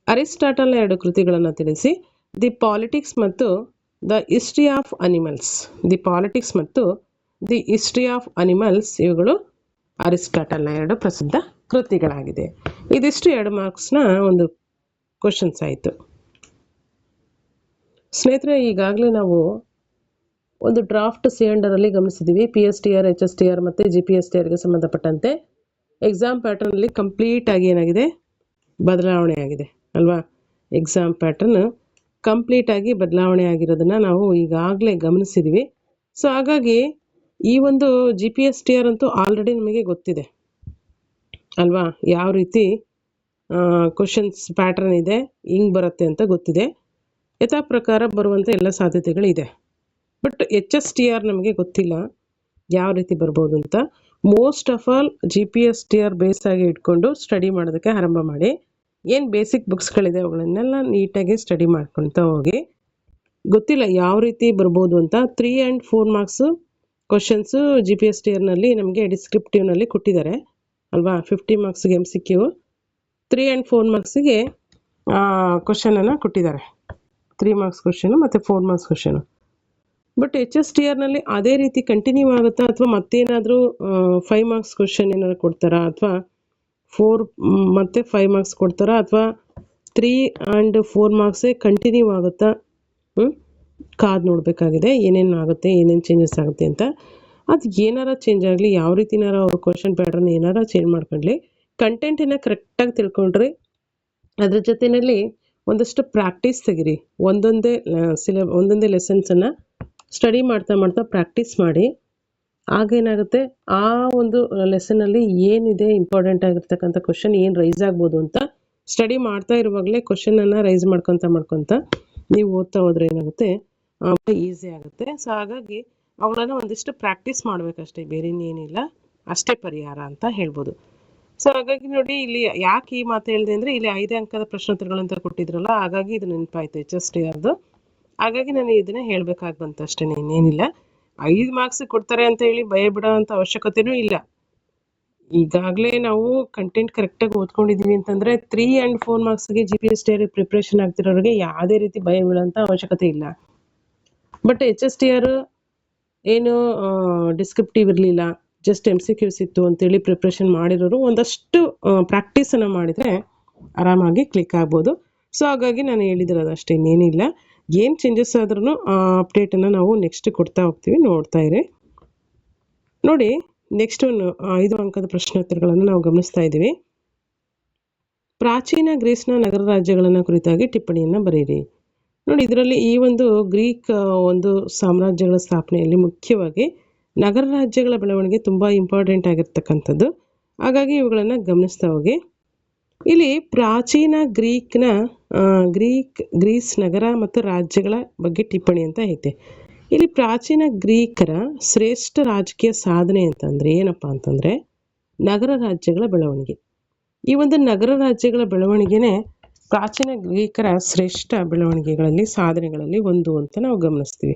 ಅರಿಸ್ಟಾಟಲ್ನ 2 ಕೃತಿಗಳನ್ನು ತಿಳಿಸಿ. ದಿ ಪಾಲಿಟಿಕ್ಸ್ ಮತ್ತು the history of animals. The politics ಮತ್ತು ದಿ ಹಿಸ್ಟ್ರಿ ಆಫ್ ಅನಿಮಲ್ಸ್ ಇವುಗಳು ಅರಿಸ್ಟಾಟಲ್ನ 2 ಪ್ರಸಿದ್ಧ ಕೃತಿಗಳಾಗಿದೆ. ಇದಿಷ್ಟು 2 ಮಾರ್ಕ್ಸ್ನ ಒಂದು ಕ್ವಶನ್ಸ್ ಆಯಿತು. ಸ್ನೇಹಿತರೆ, ಈಗಾಗಲೇ ನಾವು ಒಂದು ಡ್ರಾಫ್ಟ್ ಸಿಲಿಂಡರಲ್ಲಿ ಗಮನಿಸಿದ್ದೀವಿ. PSTR, HSTR ಮತ್ತು GPSTRಗೆ ಸಂಬಂಧಪಟ್ಟಂತೆ ಎಕ್ಸಾಮ್ ಪ್ಯಾಟರ್ನಲ್ಲಿ ಕಂಪ್ಲೀಟ್ ಆಗಿ ಏನಾಗಿದೆ, ಬದಲಾವಣೆ ಆಗಿದೆ ಅಲ್ವಾ? ಎಕ್ಸಾಮ್ ಪ್ಯಾಟರ್ನ್ ಕಂಪ್ಲೀಟ್ ಆಗಿ ಬದಲಾವಣೆ ಆಗಿರೋದನ್ನು ನಾವು ಈಗಾಗಲೇ ಗಮನಿಸಿದ್ದೀವಿ. ಸೊ ಹಾಗಾಗಿ ಈ ಒಂದು GPSTR ಅಂತೂ ಆಲ್ರೆಡಿ ನಮಗೆ ಗೊತ್ತಿದೆ ಅಲ್ವಾ? ಯಾವ ರೀತಿ ಕ್ವಶನ್ಸ್ ಪ್ಯಾಟರ್ನ್ ಇದೆ, ಹಿಂಗೆ ಬರುತ್ತೆ ಅಂತ ಗೊತ್ತಿದೆ. ಯಥಾ ಪ್ರಕಾರ ಬರುವಂಥ ಎಲ್ಲ ಸಾಧ್ಯತೆಗಳಿದೆ. ಬಟ್ HSTR ನಮಗೆ ಗೊತ್ತಿಲ್ಲ ಯಾವ ರೀತಿ ಬರ್ಬೋದು ಅಂತ. Most of all GPSTR base ಆಗಿ ಇಟ್ಕೊಂಡು ಸ್ಟಡಿ ಮಾಡೋದಕ್ಕೆ ಆರಂಭ ಮಾಡಿ. ಏನು ಬೇಸಿಕ್ ಬುಕ್ಸ್ಗಳಿದೆ ಅವುಗಳನ್ನೆಲ್ಲ ನೀಟಾಗಿ ಸ್ಟಡಿ ಮಾಡ್ಕೊಳ್ತಾ ಹೋಗಿ. ಗೊತ್ತಿಲ್ಲ ಯಾವ ರೀತಿ ಬರ್ಬೋದು ಅಂತ. 3 and 4 ಮಾರ್ಕ್ಸು ಕ್ವಶನ್ಸು GPSTRನಲ್ಲಿ ನಮಗೆ ಡಿಸ್ಕ್ರಿಪ್ಟಿವ್ನಲ್ಲಿ ಕೊಟ್ಟಿದ್ದಾರೆ ಅಲ್ವಾ? 50 ಮಾರ್ಕ್ಸ್ಗೆ MCQ, 3 and 4 ಮಾರ್ಕ್ಸಿಗೆ ಕ್ವಶನನ್ನು ಕೊಟ್ಟಿದ್ದಾರೆ. 3 ಮಾರ್ಕ್ಸ್ ಕ್ವಶನು ಮತ್ತು 4 ಮಾರ್ಕ್ಸ್ ಕ್ವಶನು. ಬಟ್ HSTRನಲ್ಲಿ ಅದೇ ರೀತಿ ಕಂಟಿನ್ಯೂ ಆಗುತ್ತಾ ಅಥವಾ ಮತ್ತೇನಾದರೂ 5 ಮಾರ್ಕ್ಸ್ ಕ್ವಶನ್ ಏನಾದ್ರು ಕೊಡ್ತಾರಾ, ಅಥವಾ 4 ಮತ್ತು 5 ಮಾರ್ಕ್ಸ್ ಕೊಡ್ತಾರಾ, ಅಥವಾ 3 and 4 ಮಾರ್ಕ್ಸೇ ಕಂಟಿನ್ಯೂ ಆಗುತ್ತಾ? ಕಾದು ನೋಡಬೇಕಾಗಿದೆ ಏನೇನು ಆಗುತ್ತೆ, ಏನೇನು ಚೇಂಜಸ್ ಆಗುತ್ತೆ ಅಂತ. ಅದು ಏನಾರ ಚೇಂಜ್ ಆಗಲಿ, ಯಾವ ರೀತಿನಾರ ಅವ್ರ ಕ್ವಶನ್ ಪ್ಯಾಟರ್ನ್ ಏನಾರ ಚೇಂಜ್ ಮಾಡ್ಕೊಳ್ಳಿ, ಕಂಟೆಂಟನ್ನು ಕರೆಕ್ಟಾಗಿ ತಿಳ್ಕೊಂಡ್ರಿ. ಅದ್ರ ಜೊತೆಯಲ್ಲಿ ಒಂದಷ್ಟು ಪ್ರಾಕ್ಟೀಸ್ ತೆಗಿರಿ. ಒಂದೊಂದೇ ಲೆಸನ್ಸನ್ನು ಸ್ಟಡಿ ಮಾಡ್ತಾ ಪ್ರಾಕ್ಟೀಸ್ ಮಾಡಿ. ಆಗೇನಾಗುತ್ತೆ, ಆ ಒಂದು ಲೆಸನಲ್ಲಿ ಏನಿದೆ ಇಂಪಾರ್ಟೆಂಟ್ ಆಗಿರ್ತಕ್ಕಂಥ ಕ್ವಶನ್ ಏನು ರೈಸ್ ಆಗ್ಬೋದು ಅಂತ ಸ್ಟಡಿ ಮಾಡ್ತಾ ಇರುವಾಗಲೇ ಕ್ವಶನನ್ನು ರೈಸ್ ಮಾಡ್ಕೊತ ನೀವು ಓದ್ತಾ ಹೋದ್ರೆ ಏನಾಗುತ್ತೆ, ಈಸಿ ಆಗುತ್ತೆ. ಸೊ ಹಾಗಾಗಿ ಅವುಗಳನ್ನು ಒಂದಿಷ್ಟು ಪ್ರಾಕ್ಟೀಸ್ ಮಾಡಬೇಕಷ್ಟೇ, ಬೇರೆ ಇನ್ನೇನಿಲ್ಲ, ಅಷ್ಟೇ ಪರಿಹಾರ ಅಂತ ಹೇಳ್ಬೋದು. ಸೊ ಹಾಗಾಗಿ ನೋಡಿ, ಇಲ್ಲಿ ಯಾಕೆ ಈ ಮಾತು ಹೇಳಿದೆ ಅಂದರೆ, ಇಲ್ಲಿ 5 ಅಂಕದ ಪ್ರಶ್ನೋತ್ತರಗಳಂತ ಕೊಟ್ಟಿದ್ರಲ್ಲ, ಹಾಗಾಗಿ ಇದು ನೆನಪಾಯ್ತು HSTRದು. ಹಾಗಾಗಿ ನಾನು ಇದನ್ನೇ ಹೇಳಬೇಕಾಗಿ ಬಂತು ಅಷ್ಟೇ, ಇನ್ನೇನಿಲ್ಲ. 5 ಮಾರ್ಕ್ಸ್ ಕೊಡ್ತಾರೆ ಅಂತ ಹೇಳಿ ಭಯ ಬಿಡೋ ಅಂಥ ಅವಶ್ಯಕತೆಯೂ ಇಲ್ಲ. ಈಗಾಗಲೇ ನಾವು ಕಂಟೆಂಟ್ ಕರೆಕ್ಟಾಗಿ ಓದ್ಕೊಂಡಿದ್ದೀವಿ ಅಂತಂದರೆ 3 and 4 ಮಾರ್ಕ್ಸ್ಗೆ GPSTR ಪ್ರಿಪ್ರೇಷನ್ ಆಗ್ತಿರೋರಿಗೆ ಯಾವುದೇ ರೀತಿ ಭಯ ಬೀಳೋಂಥ ಅವಶ್ಯಕತೆ ಇಲ್ಲ. ಬಟ್ HSTR ಏನು ಡಿಸ್ಕ್ರಿಪ್ಟಿವ್ ಇರಲಿಲ್ಲ, ಜಸ್ಟ್ MCQs ಇತ್ತು ಅಂತೇಳಿ ಪ್ರಿಪ್ರೇಷನ್ ಮಾಡಿರೋರು ಒಂದಷ್ಟು ಪ್ರಾಕ್ಟೀಸನ್ನು ಮಾಡಿದರೆ ಆರಾಮಾಗಿ ಕ್ಲಿಕ್ ಆಗ್ಬೋದು. ಸೊ ಹಾಗಾಗಿ ನಾನು ಹೇಳಿದಿರೋದು ಅಷ್ಟೇ, ಇನ್ನೇನಿಲ್ಲ. ಏನು ಚೇಂಜಸ್ ಆದ್ರೂ ಅಪ್ಡೇಟನ್ನು ನಾವು ನೆಕ್ಸ್ಟ್ ಕೊಡ್ತಾ ಹೋಗ್ತೀವಿ, ನೋಡ್ತಾ ಇರಿ. ನೋಡಿ, ನೆಕ್ಸ್ಟ್ 5 ಅಂಕದ ಪ್ರಶ್ನೋತ್ತರಗಳನ್ನು ನಾವು ಗಮನಿಸ್ತಾ ಇದ್ದೀವಿ. ಪ್ರಾಚೀನ ಗ್ರೀಸ್ನ ನಗರ ರಾಜ್ಯಗಳನ್ನು ಕುರಿತಾಗಿ ಟಿಪ್ಪಣಿಯನ್ನು ಬರೆಯಿರಿ. ನೋಡಿ, ಇದರಲ್ಲಿ ಈ ಒಂದು ಗ್ರೀಕ್ ಒಂದು ಸಾಮ್ರಾಜ್ಯಗಳ ಸ್ಥಾಪನೆಯಲ್ಲಿ ಮುಖ್ಯವಾಗಿ ನಗರ ರಾಜ್ಯಗಳ ಬೆಳವಣಿಗೆ ತುಂಬ ಇಂಪಾರ್ಟೆಂಟ್ ಆಗಿರ್ತಕ್ಕಂಥದ್ದು. ಹಾಗಾಗಿ ಇವುಗಳನ್ನು ಗಮನಿಸ್ತಾ ಹೋಗಿ. ಇಲ್ಲಿ ಪ್ರಾಚೀನ ಗ್ರೀಸ್ ನಗರ ಮತ್ತು ರಾಜ್ಯಗಳ ಬಗ್ಗೆ ಟಿಪ್ಪಣಿ ಅಂತ ಐತೆ. ಇಲ್ಲಿ ಪ್ರಾಚೀನ ಗ್ರೀಕರ ಶ್ರೇಷ್ಠ ರಾಜಕೀಯ ಸಾಧನೆ ಅಂತಂದರೆ ಏನಪ್ಪ ಅಂತಂದರೆ ನಗರ ರಾಜ್ಯಗಳ ಬೆಳವಣಿಗೆ. ಈ ಒಂದು ನಗರ ರಾಜ್ಯಗಳ ಬೆಳವಣಿಗೆನೇ ಪ್ರಾಚೀನ ಗ್ರೀಕರ ಶ್ರೇಷ್ಠ ಬೆಳವಣಿಗೆಗಳಲ್ಲಿ ಸಾಧನೆಗಳಲ್ಲಿ ಒಂದು ಅಂತ ನಾವು ಗಮನಿಸ್ತೀವಿ.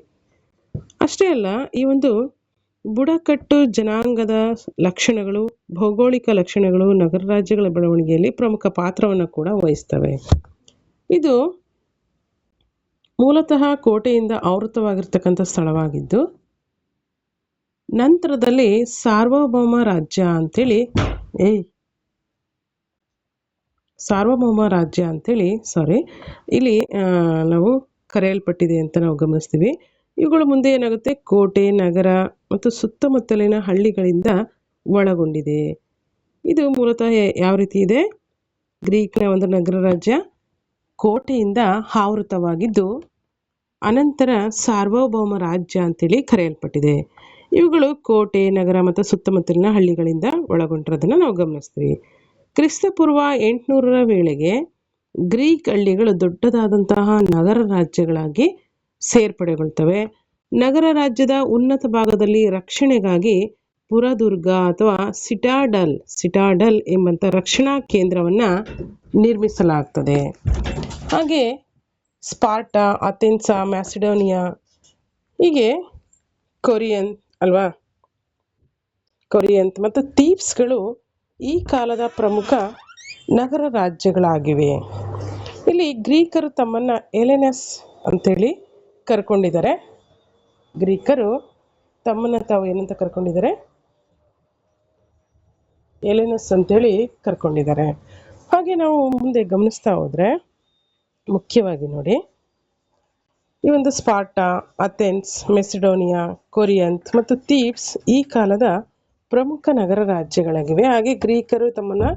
ಅಷ್ಟೇ ಅಲ್ಲ, ಈ ಒಂದು ಬುಡಕಟ್ಟು ಜನಾಂಗದ ಲಕ್ಷಣಗಳು, ಭೌಗೋಳಿಕ ಲಕ್ಷಣಗಳು ನಗರ ರಾಜ್ಯಗಳ ಬೆಳವಣಿಗೆಯಲ್ಲಿ ಪ್ರಮುಖ ಪಾತ್ರವನ್ನು ಕೂಡ ವಹಿಸ್ತವೆ. ಇದು ಮೂಲತಃ ಕೋಟೆಯಿಂದ ಆವೃತವಾಗಿರ್ತಕ್ಕಂಥ ಸ್ಥಳವಾಗಿದ್ದು, ನಂತರದಲ್ಲಿ ಸಾರ್ವಭೌಮ ರಾಜ್ಯ ಅಂತೇಳಿ ಇಲ್ಲಿ ನಾವು ಕರೆಯಲ್ಪಟ್ಟಿದೆ ಅಂತ ನಾವು ಗಮನಿಸ್ತೀವಿ. ಇವುಗಳು ಮುಂದೆ ಏನಾಗುತ್ತೆ, ಕೋಟೆ, ನಗರ ಮತ್ತು ಸುತ್ತಮುತ್ತಲಿನ ಹಳ್ಳಿಗಳಿಂದ ಒಳಗೊಂಡಿದೆ. ಇದು ಮೂಲತಃ ಯಾವ ರೀತಿ ಇದೆ, ಗ್ರೀಕ್ನ ಒಂದು ನಗರ ರಾಜ್ಯ ಕೋಟೆಯಿಂದ ಆವೃತವಾಗಿದ್ದು ಅನಂತರ ಸಾರ್ವಭೌಮ ರಾಜ್ಯ ಅಂತೇಳಿ ಕರೆಯಲ್ಪಟ್ಟಿದೆ. ಇವುಗಳು ಕೋಟೆ, ನಗರ ಮತ್ತು ಸುತ್ತಮುತ್ತಲಿನ ಹಳ್ಳಿಗಳಿಂದ ಒಳಗೊಂಡಿರೋದನ್ನು ನಾವು ಗಮನಿಸ್ತೀವಿ. ಕ್ರಿಸ್ತಪೂರ್ವ 800ರ ವೇಳೆಗೆ ಗ್ರೀಕ್ ಹಳ್ಳಿಗಳು ದೊಡ್ಡದಾದಂತಹ ನಗರ ರಾಜ್ಯಗಳಾಗಿ ಸೇರ್ಪಡೆಗೊಳ್ತವೆ. ನಗರ ರಾಜ್ಯದ ಉನ್ನತ ಭಾಗದಲ್ಲಿ ರಕ್ಷಣೆಗಾಗಿ ಪುರದುರ್ಗ ಅಥವಾ ಸಿಟಾಡಲ್ ಎಂಬಂಥ ರಕ್ಷಣಾ ಕೇಂದ್ರವನ್ನು ನಿರ್ಮಿಸಲಾಗ್ತದೆ. ಹಾಗೆ ಸ್ಪಾರ್ಟಾ, ಅಥೆನ್ಸ, ಮ್ಯಾಸಿಡೋನಿಯಾ, ಹೀಗೆ ಕೊರಿಯಂತ್ ಮತ್ತು ಥೀಬ್ಸ್ಗಳು ಈ ಕಾಲದ ಪ್ರಮುಖ ನಗರ ರಾಜ್ಯಗಳಾಗಿವೆ. ಇಲ್ಲಿ ಗ್ರೀಕರು ತಮ್ಮನ್ನು ಎಲೆನಸ್ ಅಂತೇಳಿ ಕರ್ಕೊಂಡಿದ್ದಾರೆ. ಏನಂತ ಕರ್ಕೊಂಡಿದ್ದಾರೆ, ಎಲೆನಸ್ ಅಂತೇಳಿ ಕರ್ಕೊಂಡಿದ್ದಾರೆ. ಹಾಗೆ ನಾವು ಮುಂದೆ ಗಮನಿಸ್ತಾ ಹೋದರೆ ಮುಖ್ಯವಾಗಿ ನೋಡಿ, ಈ ಒಂದು ಸ್ಪಾರ್ಟಾ, ಅಥೆನ್ಸ್, ಮೆಸಿಡೋನಿಯಾ, ಕೊರಿಯಂತ್ ಮತ್ತು ಥೀಬ್ಸ್ ಈ ಕಾಲದ ಪ್ರಮುಖ ನಗರ ರಾಜ್ಯಗಳಾಗಿವೆ. ಹಾಗೆ ಗ್ರೀಕರು ತಮ್ಮನ್ನು